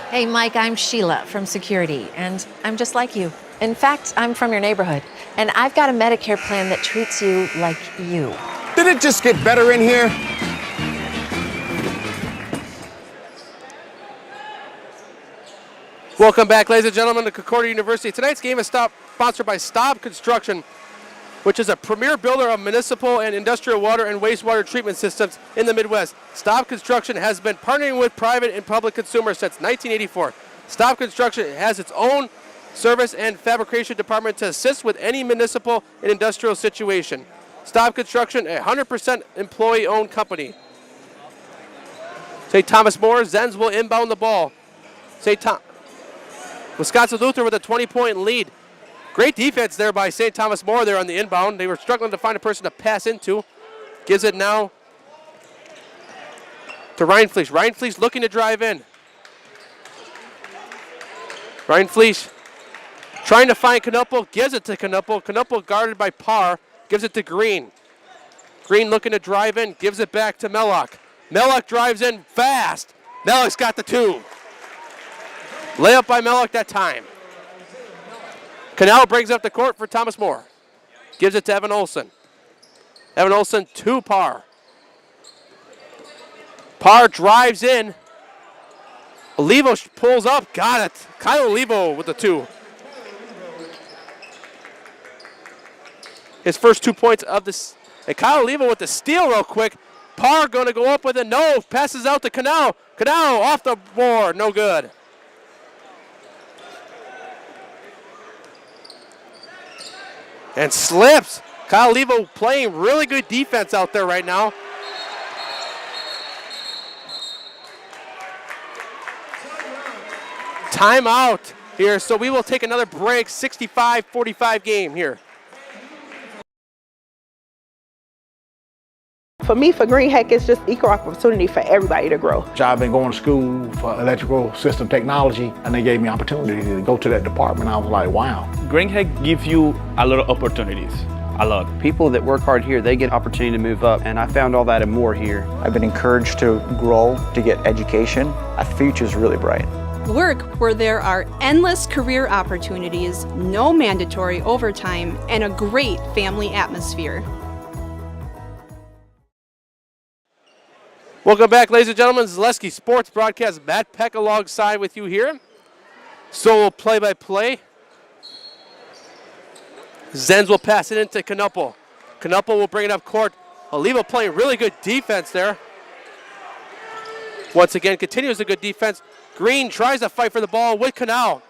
Hey, Mike, I'm Sheila from security, and I'm just like you. In fact, I'm from your neighborhood, and I've got a Medicare plan that treats you like you. Did it just get better in here? Welcome back, ladies and gentlemen, to Concordia University. Tonight's game is sponsored by Staub Construction, which is a premier builder of municipal and industrial water and wastewater treatment systems in the Midwest. Staub Construction has been partnering with private and public consumers since 1984. Staub Construction has its own service and fabrication department to assist with any municipal and industrial situation. Staub Construction, a 100% employee-owned company. St. Thomas More, Zenz will inbound the ball. Wisconsin Lutheran with a 20-point lead. Great defense there by St. Thomas More there on the inbound. They were struggling to find a person to pass into. Gives it now to Ryan Fleisch. Ryan Fleisch looking to drive in. Ryan Fleisch trying to find Knuppel. Gives it to Knuppel. Knuppel guarded by Parr. Gives it to Green. Green looking to drive in. Gives it back to Mellock. Mellock drives in fast. Mellock's got the 2. Layup by Mellock that time. Canal brings up the court for Thomas More. Gives it to Evan Olson. Evan Olson to Parr. Parr drives in. Olivo pulls up. Got it. Kyle Olivo with the 2. His first 2 points of this. And Kyle Olivo with the steal real quick. Parr going to go up with it. No. Passes out to Canal. Canal off the board. No good. And slips. Kyle Levo playing really good defense out there right now. Timeout here, so we will take another break. 65-45 game here. For me, for Green Heck, it's just equal opportunity for everybody to grow. I've been going to school for electrical system technology, and they gave me opportunity to go to that department. I was like, wow. Green Heck gives you a lot of opportunities. A lot. People that work hard here, they get opportunity to move up, and I found all that and more here. I've been encouraged to grow, to get education. Our future's really bright. Work where there are endless career opportunities, no mandatory overtime, and a great family atmosphere. Welcome back, ladies and gentlemen. Zaleski Sports Broadcast. Matt Peck alongside with you here. Solo play-by-play. Zenz will pass it into Knuppel. Knuppel will bring it up court. Olivo playing really good defense there. Once again, continues the good defense. Green tries to fight for the ball with Canal.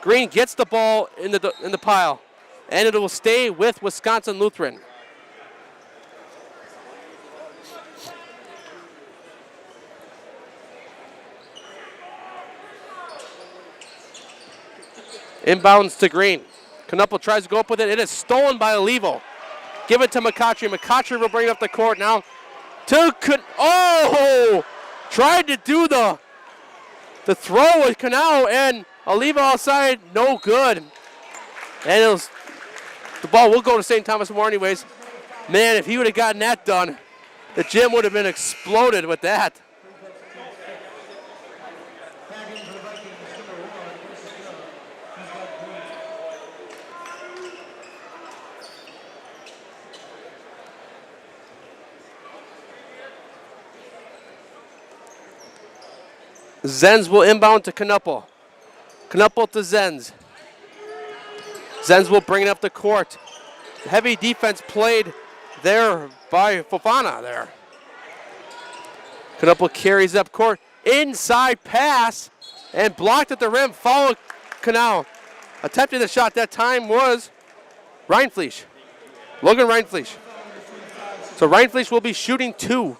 Green gets the ball in the pile. And it will stay with Wisconsin Lutheran. Inbounds to Green. Knuppel tries to go up with it. It is stolen by Olivo. Give it to McCautry. McCautry will bring it up the court now. Tried to do the throw with Canal, and Olivo outside, no good. And the ball will go to St. Thomas More anyways. Man, if he would have gotten that done, the gym would have been exploded with that. Zenz will inbound to Knuppel. Knuppel to Zenz. Zenz will bring it up the court. Heavy defense played there by Fofana there. Knuppel carries up court. Inside pass and blocked at the rim. Follow Canal. Attempting the shot that time was Ryan Fleisch. Logan Ryan Fleisch. So Ryan Fleisch will be shooting 2.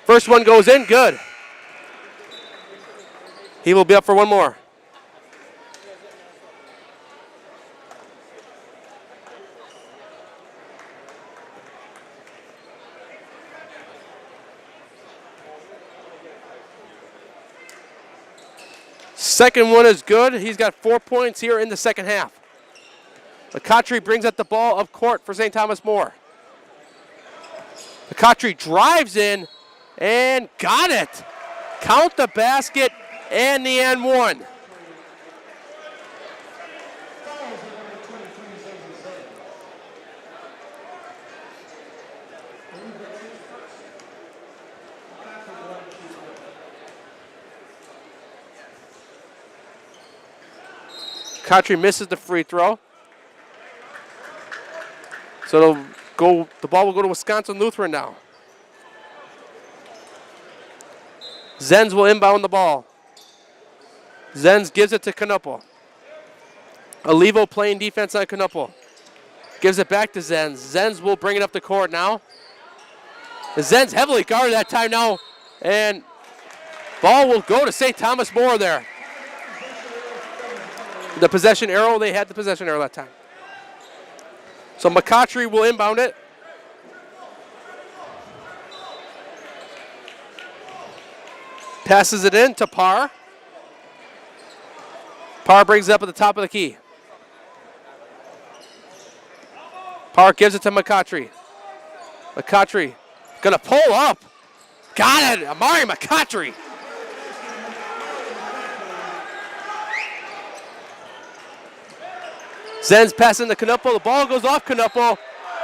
First one goes in, good. He will be up for one more. Second one is good. He's got 4 points here in the second half. McCautry brings up the ball up court for St. Thomas More. McCautry drives in and got it. Count the basket and the and one. McCautry misses the free throw. So the ball will go to Wisconsin Lutheran now. Zenz will inbound the ball. Zenz gives it to Knuppel. Olivo playing defense on Knuppel. Gives it back to Zenz. Zenz will bring it up the court now. Zenz heavily guarded that time now. And ball will go to St. Thomas More there. The possession arrow, they had the possession arrow that time. So McCautry will inbound it. Passes it in to Parr. Parr brings it up at the top of the key. Parr gives it to McCautry. McCautry gonna pull up. Got it, Amari McCautry. Zenz passing to Knuppel. The ball goes off Knuppel.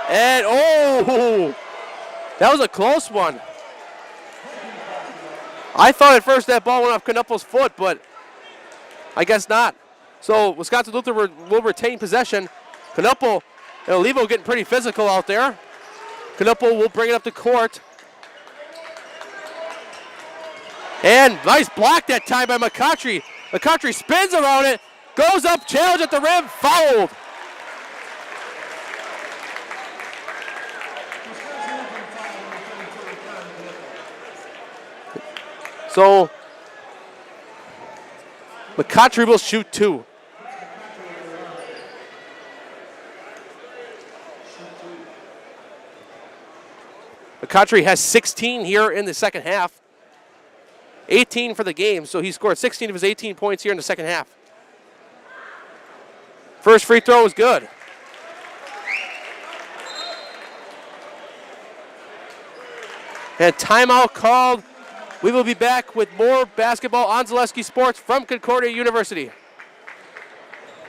And oh, that was a close one. I thought at first that ball went off Knuppel's foot, but I guess not. So Wisconsin Lutheran will retain possession. Knuppel and Olivo getting pretty physical out there. Knuppel will bring it up the court. And nice block that time by McCautry. McCautry spins around it. Goes up, challenge at the rim, fouled. So, McCautry will shoot two. McCautry has 16 here in the second half. 18 for the game, so he scored 16 of his 18 points here in the second half. First free throw was good. And timeout called. We will be back with more basketball on Zaleski Sports from Concordia University.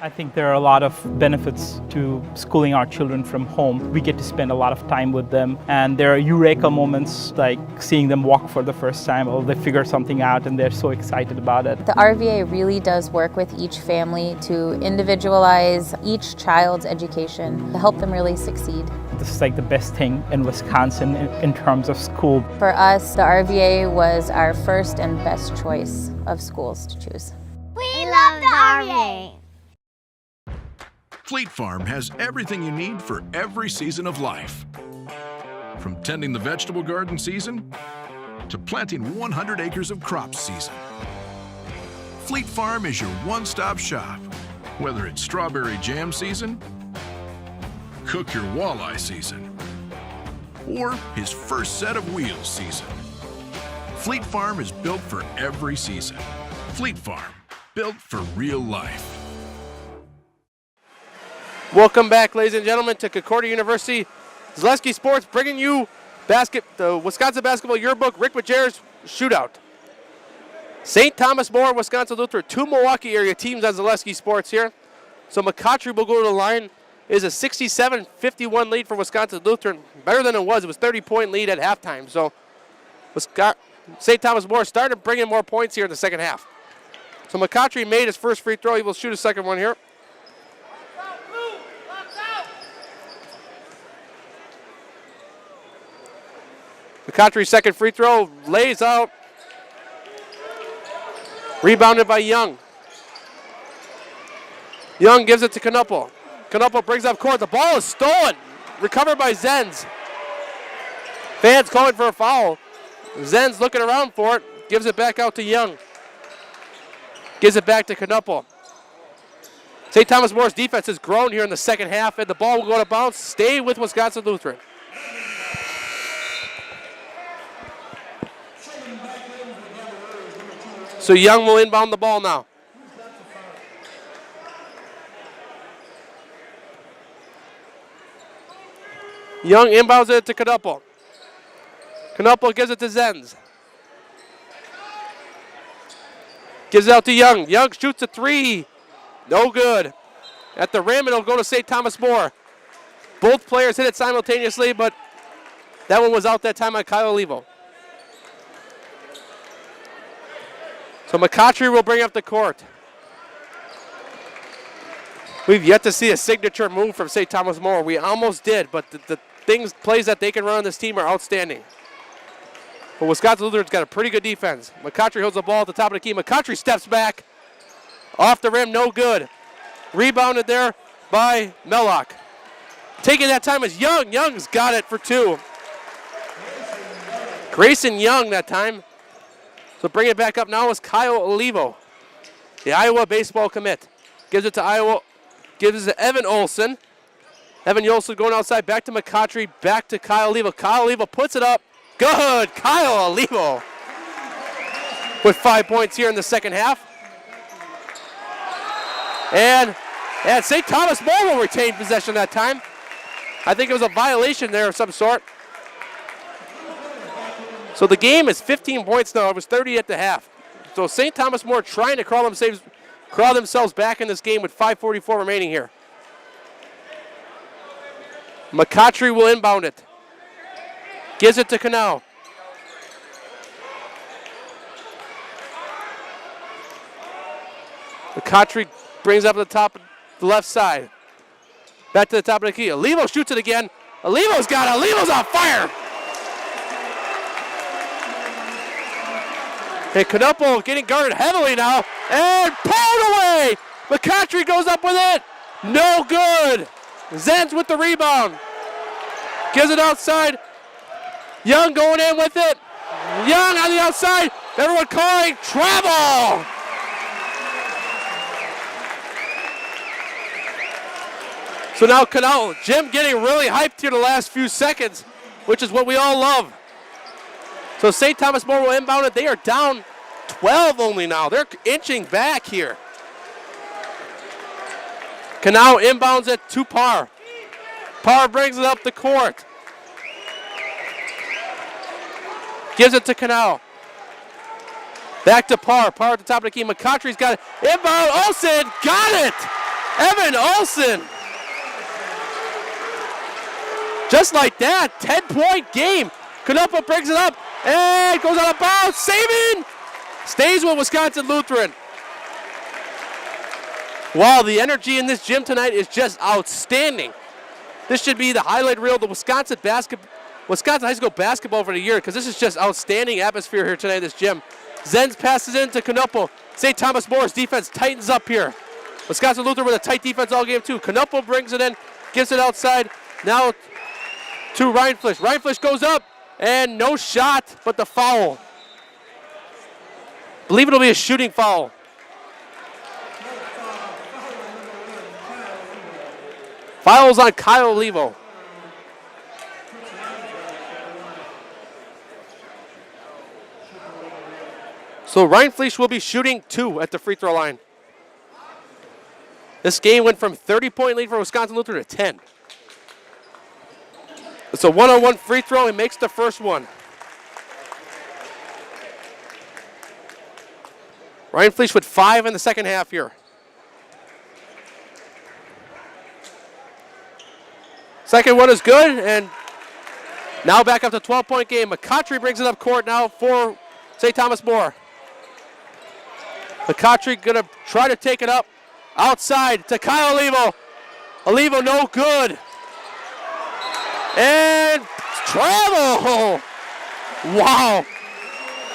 I think there are a lot of benefits to schooling our children from home. We get to spend a lot of time with them, and there are eureka moments like seeing them walk for the first time, or they figure something out and they're so excited about it. The RVA really does work with each family to individualize each child's education to help them really succeed. This is like the best thing in Wisconsin in terms of school. For us, the RVA was our first and best choice of schools to choose. We love the RVA! Fleet Farm has everything you need for every season of life. From tending the vegetable garden season to planting 100 acres of crops season. Fleet Farm is your one-stop shop, whether it's strawberry jam season, cook your walleye season, or his first set of wheels season. Fleet Farm is built for every season. Fleet Farm, built for real life. Welcome back, ladies and gentlemen, to Concordia University. Zaleski Sports bringing you the Wisconsin Basketball Yearbook Rick Majer's Shootout. St. Thomas More, Wisconsin Lutheran, two Milwaukee area teams on Zaleski Sports here. So McCautry will go to the line. It is a 67-51 lead for Wisconsin Lutheran. Better than it was. It was 30-point lead at halftime. So St. Thomas More started bringing more points here in the second half. So McCautry made his first free throw. He will shoot a second one here. McCautry's second free throw lays out. Rebounded by Young. Young gives it to Knuppel. Knuppel brings up court. The ball is stolen. Recovered by Zenz. Fans calling for a foul. Zenz looking around for it. Gives it back out to Young. Gives it back to Knuppel. St. Thomas More's defense has grown here in the second half, and the ball will go to bounce. Stay with Wisconsin Lutheran. So Young will inbound the ball now. Young inbounds it to Knuppel. Knuppel gives it to Zenz. Gives it out to Young. Young shoots a three. No good. At the rim, it'll go to St. Thomas More. Both players hit it simultaneously, but that one was out that time on Kyle Olivo. So McCautry will bring up the court. We've yet to see a signature move from St. Thomas More. We almost did, but the plays that they can run on this team are outstanding. But Wisconsin Lutheran's got a pretty good defense. McCautry holds the ball at the top of the key. McCautry steps back. Off the rim, no good. Rebounded there by Mellock. Taking that time is Young. Young's got it for two. Grayson Young that time. So bring it back up now is Kyle Olivo, the Iowa baseball commit. Gives it to Iowa, gives it to Evan Olson. Evan Olson going outside, back to McCautry, back to Kyle Olivo. Kyle Olivo puts it up. Good, Kyle Olivo with 5 points here in the second half. And St. Thomas More will retain possession that time. I think it was a violation there of some sort. So the game is 15 points now. It was 30 at the half. So St. Thomas More trying to crawl themselves back in this game with 5:44 remaining here. McCautry will inbound it. Gives it to Canal. McCautry brings up the top of the left side. Back to the top of the key. Olivo shoots it again. Olivo's got it. Olivo's on fire. And Knuppel getting guarded heavily now. And pulled away. McCautry goes up with it. No good. Zenz with the rebound. Gives it outside. Young going in with it. Young on the outside. Everyone calling travel. So now Canal, Jim getting really hyped here the last few seconds, which is what we all love. So St. Thomas More will inbound it. They are down 12 only now. They're inching back here. Canal inbounds it to Parr. Parr brings it up the court. Gives it to Canal. Back to Parr. Parr at the top of the key. McCautry's got it. Inbound. Olsen got it. Evan Olsen. Just like that, 10-point game. Knuppel brings it up and goes out of bounds. Saving. Stays with Wisconsin Lutheran. Wow, the energy in this gym tonight is just outstanding. This should be the highlight reel of the Wisconsin high school basketball for the year, because this is just outstanding atmosphere here tonight in this gym. Zenz passes into Knuppel. St. Thomas More's defense tightens up here. Wisconsin Lutheran with a tight defense all game too. Knuppel brings it in, gives it outside. Now to Reinflish. Reinflish goes up, and no shot, but the foul. Believe it'll be a shooting foul. Fouls on Kyle Olivo. So Reinflish will be shooting 2 at the free throw line. This game went from 30-point lead for Wisconsin Lutheran to 10. It's a one-on-one free throw. He makes the first one. Reinflish with 5 in the second half here. Second one is good, and now back up to 12-point game. McCautry brings it up court now for St. Thomas More. McCautry gonna try to take it up outside to Kyle Olivo. Olivo no good. And travel. Wow.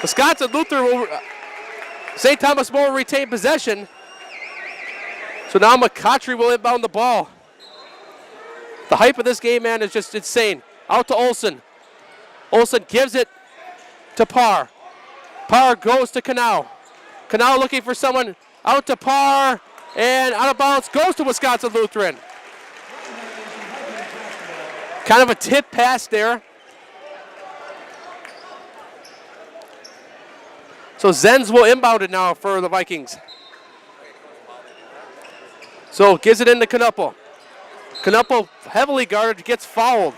Wisconsin Lutheran will, St. Thomas More will retain possession. So now McCautry will inbound the ball. The hype of this game, man, is just insane. Out to Olsen. Olsen gives it to Parr. Parr goes to Canal. Canal looking for someone. Out to Parr. And out of bounds goes to Wisconsin Lutheran. Kind of a tip pass there. So Zenz will inbound it now for the Vikings. So gives it into Knuppel. Knuppel heavily guarded, gets fouled.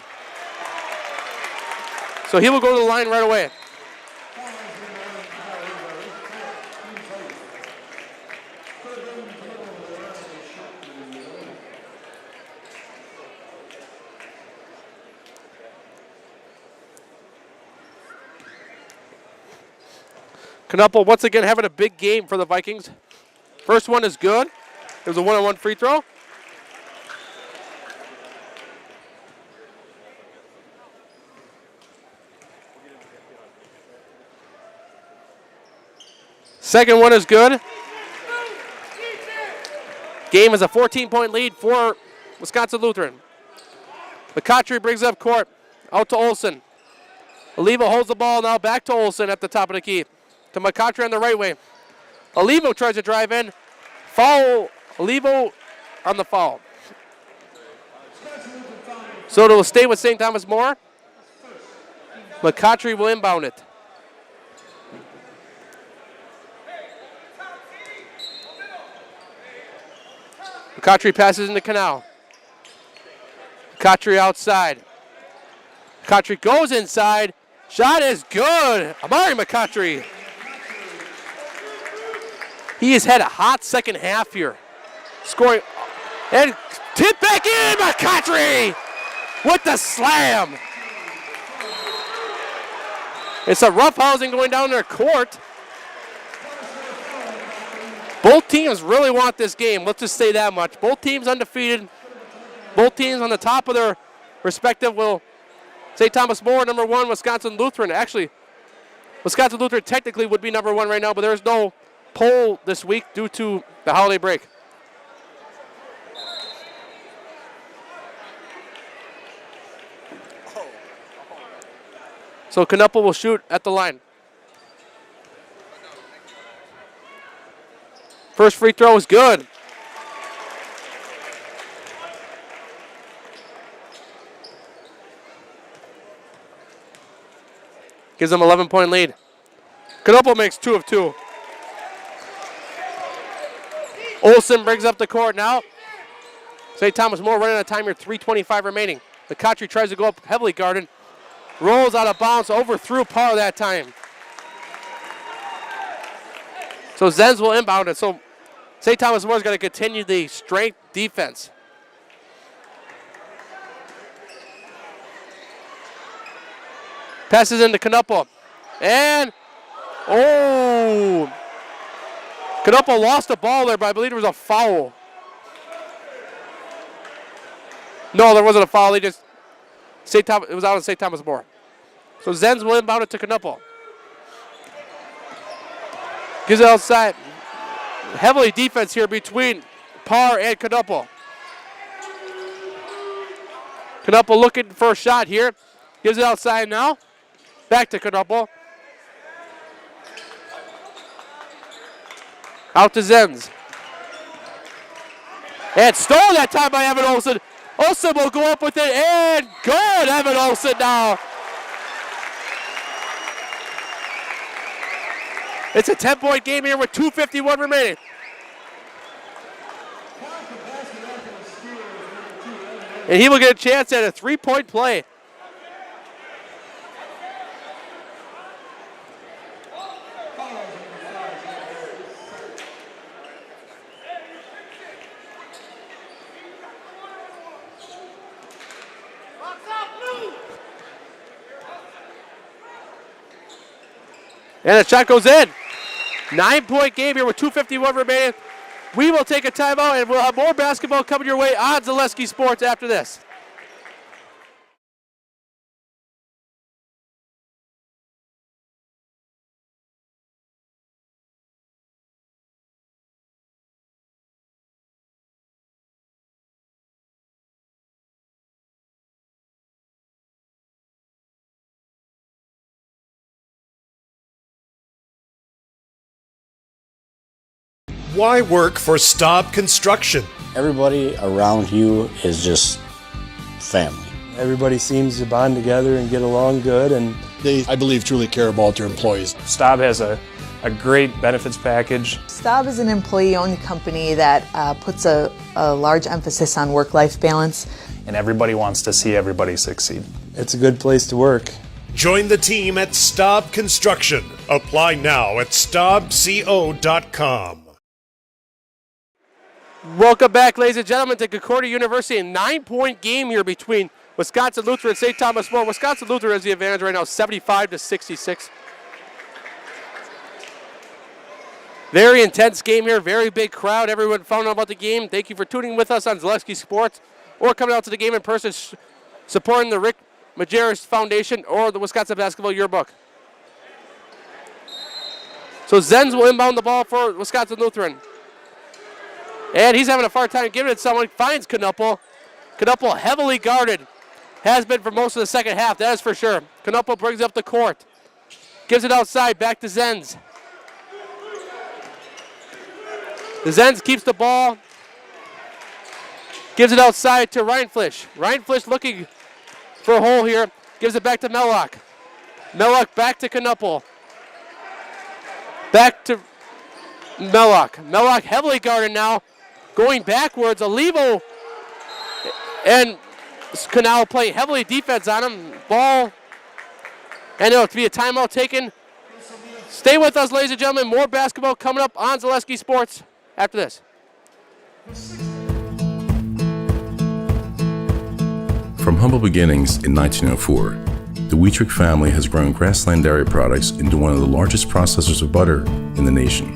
So he will go to the line right away. Knuppel once again having a big game for the Vikings. First one is good. It was a one-on-one free throw. Second one is good. Game is a 14-point lead for Wisconsin Lutheran. McCautry brings up court. Out to Olsen. Olivo holds the ball now back to Olsen at the top of the key. To McCautry on the right wing. Olivo tries to drive in. Foul. Olivo on the foul. So it will stay with St. Thomas More. McCautry will inbound it. McCautry passes into Canal. McCautry outside. McCautry goes inside. Shot is good. Amari McCautry. He has had a hot second half here. Scoring. And tip back in. McCautry with the slam. It's a roughhousing going down their court. Both teams really want this game. Let's just say that much. Both teams undefeated. Both teams on the top of their respective will. St. Thomas More, number 1, Wisconsin Lutheran. Actually, Wisconsin Lutheran technically would be number 1 right now, but there's no poll this week due to the holiday break. So Knuppel will shoot at the line. First free throw is good. Gives them 11-point lead. Knuppel makes 2 of 2. Olsen brings up the court now. St. Thomas More running out of time here, 3:25 remaining. McCautry tries to go up heavily guarded. Rolls out of bounds, overthrew Parr that time. So Zenz will inbound it. So St. Thomas More's got to continue the strength defense. Passes into Knuppel. And, Knuppel lost the ball there, but I believe there was a foul. No, there wasn't a foul. It was out of St. Thomas More. So Zenz will inbound it to Knuppel. Gives it outside. Heavily defense here between Parr and Knuppel. Knuppel looking for a shot here. Gives it outside now. Back to Knuppel. Out to Zenz. And stolen that time by Evan Olsen. Olsen will go up with it, and good, Evan Olsen now. It's a 10-point game here with 2:51 remaining. And he will get a chance at a 3-point play. And the shot goes in. 9-point game here with 2:51 remaining. We will take a timeout, and we'll have more basketball coming your way on Zaleski Sports after this. Why work for Staub Construction? Everybody around you is just family. Everybody seems to bond together and get along good, and they, I believe, truly care about their employees. Staub has a great benefits package. Staub is an employee-owned company that puts a large emphasis on work-life balance. And everybody wants to see everybody succeed. It's a good place to work. Join the team at Staub Construction. Apply now at staubco.com. Welcome back, ladies and gentlemen, to Concordia University. A 9-point game here between Wisconsin Lutheran and St. Thomas More. Wisconsin Lutheran has the advantage right now, 75-66. Very intense game here, very big crowd. Everyone found out about the game. Thank you for tuning with us on Zaleski Sports or coming out to the game in person, supporting the Rick Majerus Foundation or the Wisconsin Basketball Yearbook. So Zenz will inbound the ball for Wisconsin Lutheran. And he's having a hard time giving it to someone. Finds Knuppel. Knuppel heavily guarded. Has been for most of the second half, that is for sure. Knuppel brings up the court. Gives it outside, back to Zenz. The Zenz keeps the ball. Gives it outside to Reinflisch. Reinflisch looking for a hole here. Gives it back to Mellock. Mellock back to Knuppel. Back to Mellock. Mellock heavily guarded now. Going backwards. Olivo and Canal play heavily defense on him. Ball. And it'll be a timeout taken. Stay with us, ladies and gentlemen. More basketball coming up on Zaleski Sports after this. From humble beginnings in 1904, the Wietrich family has grown Grassland Dairy Products into one of the largest processors of butter in the nation.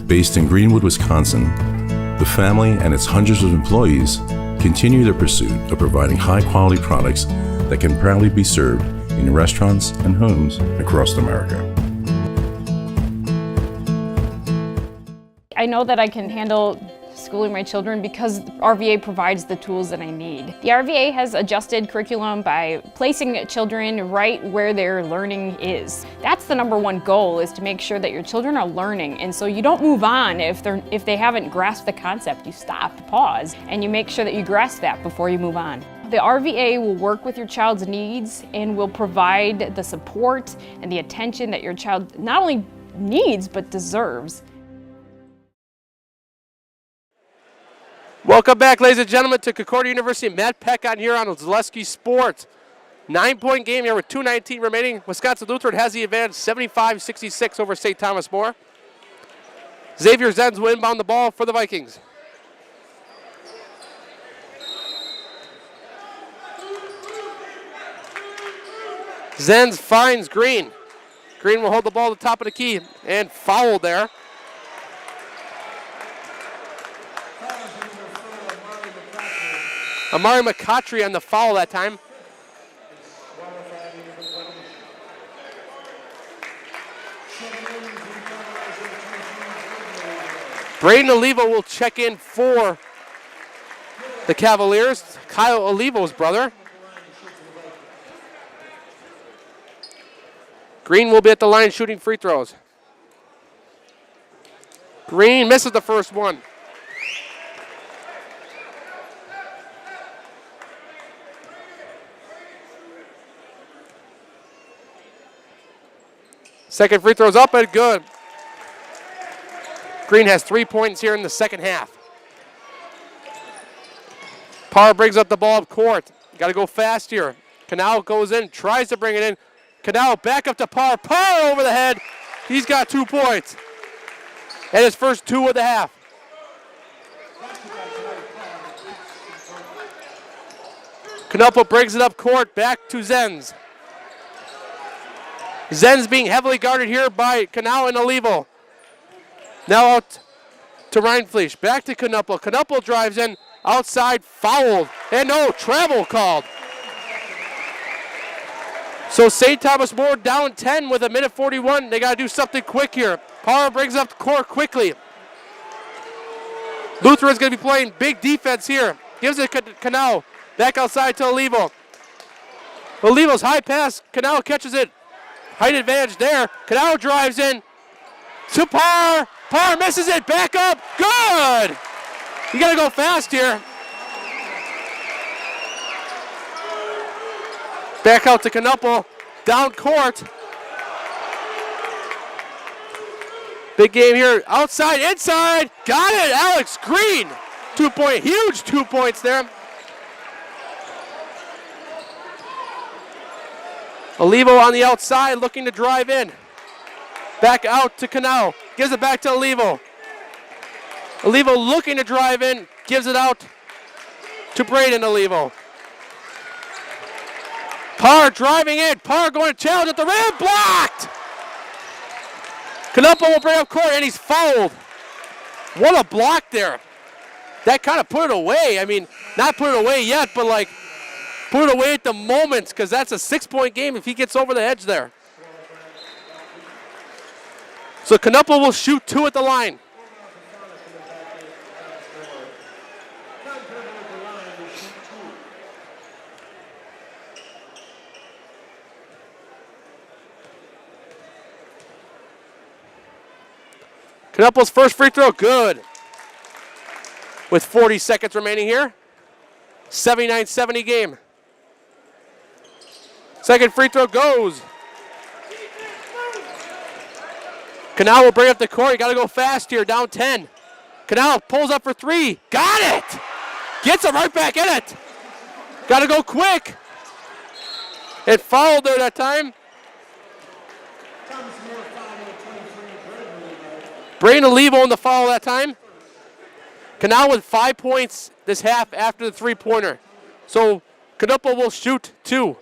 Based in Greenwood, Wisconsin, the family and its hundreds of employees continue their pursuit of providing high-quality products that can proudly be served in restaurants and homes across America. I know that I can handle schooling my children because RVA provides the tools that I need. The RVA has adjusted curriculum by placing children right where their learning is. That's the #1 goal, is to make sure that your children are learning, and so you don't move on if they haven't grasped the concept. You stop, pause, and you make sure that you grasp that before you move on. The RVA will work with your child's needs and will provide the support and the attention that your child not only needs but deserves. Welcome back, ladies and gentlemen, to Concordia University. Matt Peck on here on Zaleski Sports. 9-point game here with 2:19 remaining. Wisconsin Lutheran has the advantage, 75-66 over St. Thomas More. Xavier Zenz will inbound the ball for the Vikings. Zenz finds Green. Green will hold the ball at the top of the key and foul there. Amari McCautry on the foul that time. Braden Olivo will check in for the Cavaliers. Kyle Olivo's brother. Green will be at the line shooting free throws. Green misses the first one. Second free throw's up and good. Green has 3 points here in the second half. Parr brings up the ball up court. Got to go fast here. Canal goes in, tries to bring it in. Canal back up to Parr. Parr over the head. He's got 2 points. And his first 2 of the half. Knuppel brings it up court, back to Zenz. Zenz being heavily guarded here by Canal and Olivo. Now out to Reinflisch, back to Knuppel. Knuppel drives in, outside, fouled, and no, travel called. So St. Thomas More down 10 with 1:41. They got to do something quick here. Parr brings up the court quickly. Lutheran's going to be playing big defense here. Gives it to Canal, back outside to Olivo. Olivo's high pass, Canal catches it. Height advantage there. Canal drives in to Parr. Parr misses it. Back up. Good. You got to go fast here. Back out to Knuppel. Down court. Big game here. Outside, inside. Got it. Alex Green. 2-point. Huge 2 points there. Olivo on the outside looking to drive in. Back out to Canal. Gives it back to Olivo. Olivo looking to drive in. Gives it out to Braden Olivo. Parr driving in. Parr going to challenge at the rim. Blocked! Canupo will bring up court, and he's fouled. What a block there. That kind of put it away. I mean, not put it away yet, but like put it away at the moment, because that's a 6-point game if he gets over the edge there. So Canupo will shoot 2 at the line. Canupo's first free throw, good. With 40 seconds remaining here. 79-70 game. Second free throw goes. Canal will bring up the court. You got to go fast here, down 10. Canal pulls up for 3. Got it! Gets it right back in it. Got to go quick. It fouled there that time. Braden Olivo on the foul that time. Canal with 5 points this half after the three-pointer. So Canupo will shoot 2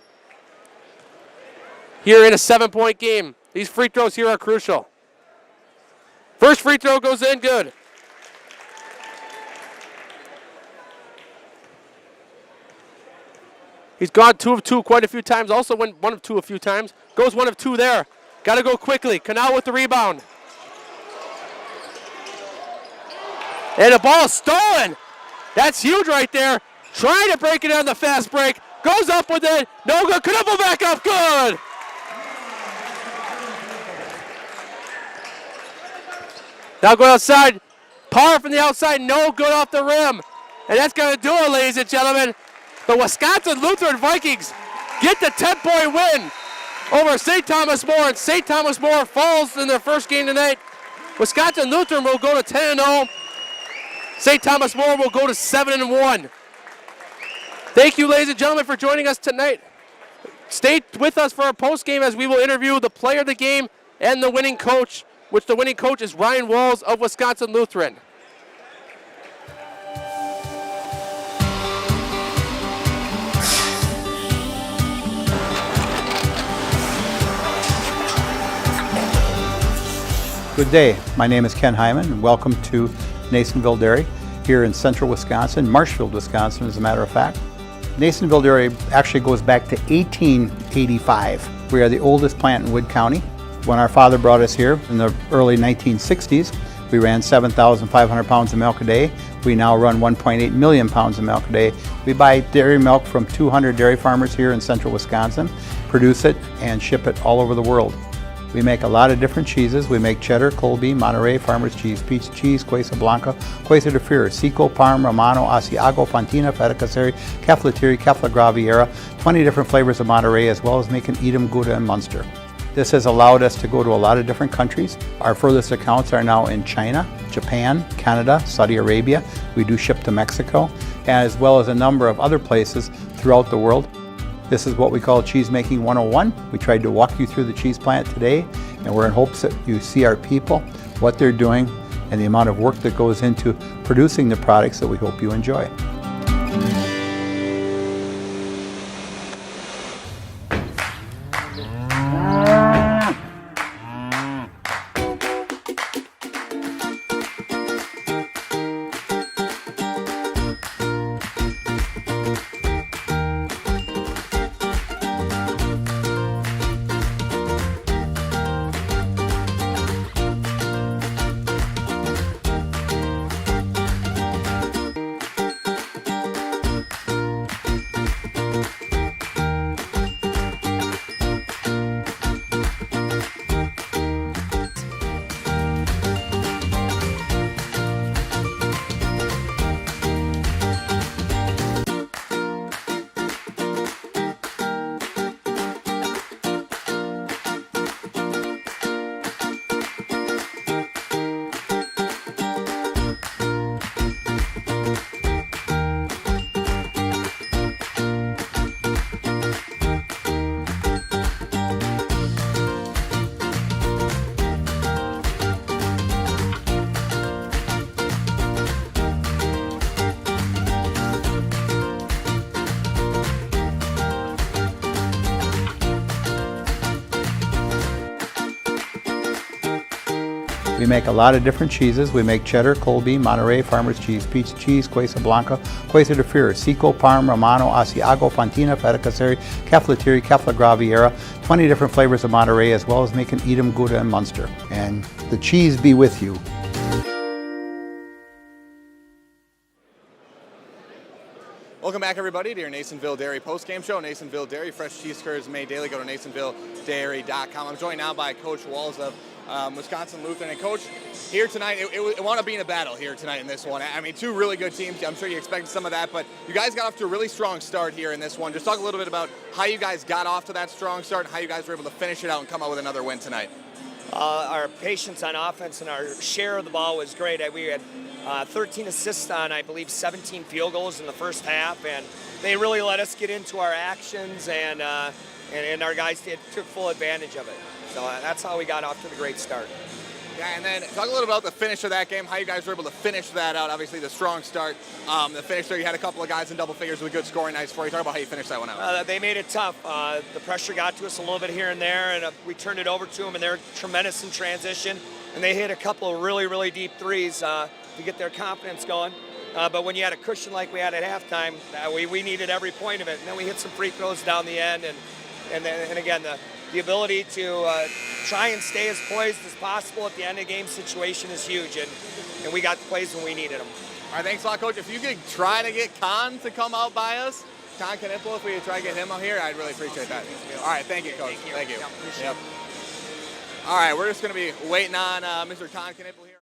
here in a 7-point game. These free throws here are crucial. First free throw goes in, good. He's gone 2 of 2 quite a few times. Also went 1 of 2 a few times. Goes 1 of 2 there. Got to go quickly. Canal with the rebound. And the ball is stolen. That's huge right there. Trying to break it on the fast break. Goes up with it. No good. Canupo back up. Good. Now go outside. Parr from the outside. No good off the rim. And that's going to do it, ladies and gentlemen. The Wisconsin Lutheran Vikings get the 10-point win over St. Thomas More. And St. Thomas More falls in their first game tonight. Wisconsin Lutheran will go to 10-0. St. Thomas More will go to 7-1. Thank you, ladies and gentlemen, for joining us tonight. Stay with us for our post game as we will interview the player of the game and the winning coach, which the winning coach is Ryan Walls of Wisconsin Lutheran. Good day. My name is Ken Hyman, and welcome to Nasonville Dairy here in central Wisconsin, Marshfield, Wisconsin, as a matter of fact. Nasonville Dairy actually goes back to 1885. We are the oldest plant in Wood County. When our father brought us here in the early 1960s, we ran 7,500 pounds of milk a day. We now run 1.8 million pounds of milk a day. We buy dairy milk from 200 dairy farmers here in central Wisconsin, produce it, and ship it all over the world. We make a lot of different cheeses. We make cheddar, Colby, Monterey, Farmer's Cheese, Peach Cheese, Quesa Blanca, Quesa de Freire, Seco, Parm, Romano, Asiago, Fontina, Feta Caseri, Keflatiri, Kefla Graviera, 20 different flavors of Monterey, as well as making Edam, Gouda, and Munster. This has allowed us to go to a lot of different countries. Our furthest accounts are now in China, Japan, Canada, Saudi Arabia. We do ship to Mexico, as well as a number of other places throughout the world. This is what we call Cheese Making 101. We tried to walk you through the cheese plant today, and we're in hopes that you see our people, what they're doing, and the amount of work that goes into producing the products that we hope you enjoy. We make a lot of different cheeses. We make cheddar, Colby, Monterey, Farmer's Cheese, Peach Cheese, Quesa Blanca, Quesa de Freer, Seco, Parm, Romano, Asiago, Fontina, Feta Caseri, Cafetieri, Cafla Graviera, 20 different flavors of Monterey, as well as making Edam, Gouda, and Munster. And the cheese be with you. Welcome back, everybody, to your Nasonville Dairy postgame show. Nasonville Dairy, fresh cheese curds made daily. Go to NasonvilleDairy.com. I'm joined now by Coach Walls of Wisconsin Lutheran. And Coach, here tonight, it wound up being a battle here tonight in this one. I mean, two really good teams. I'm sure you expected some of that, but you guys got off to a really strong start here in this one. Just talk a little bit about how you guys got off to that strong start and how you guys were able to finish it out and come out with another win tonight. Our patience on offense and our share of the ball was great. We had 13 assists on, I believe, 17 field goals in the first half, and they really let us get into our actions, and our guys took full advantage of it. So that's how we got off to the great start. Yeah, and then talk a little about the finish of that game, how you guys were able to finish that out. Obviously, the strong start, the finish there, you had a couple of guys in double figures with good scoring nights for you. Talk about how you finished that one out. They made it tough. The pressure got to us a little bit here and there, and we turned it over to them, and they're tremendous in transition. And they hit a couple of really, really deep threes to get their confidence going. But when you had a cushion like we had at halftime, we needed every point of it. And then we hit some free throws down the end, and again, the ability to try and stay as poised as possible at the end of the game situation is huge, and we got the plays when we needed them. All right, thanks a lot, Coach. If you could try to get Con to come out by us, Con Knipple, if we could try to get him out here, I'd really appreciate that. All right, thank you, Coach. Thank you. Yeah, appreciate it. All right, we're just going to be waiting on Mr. Con Knipple here.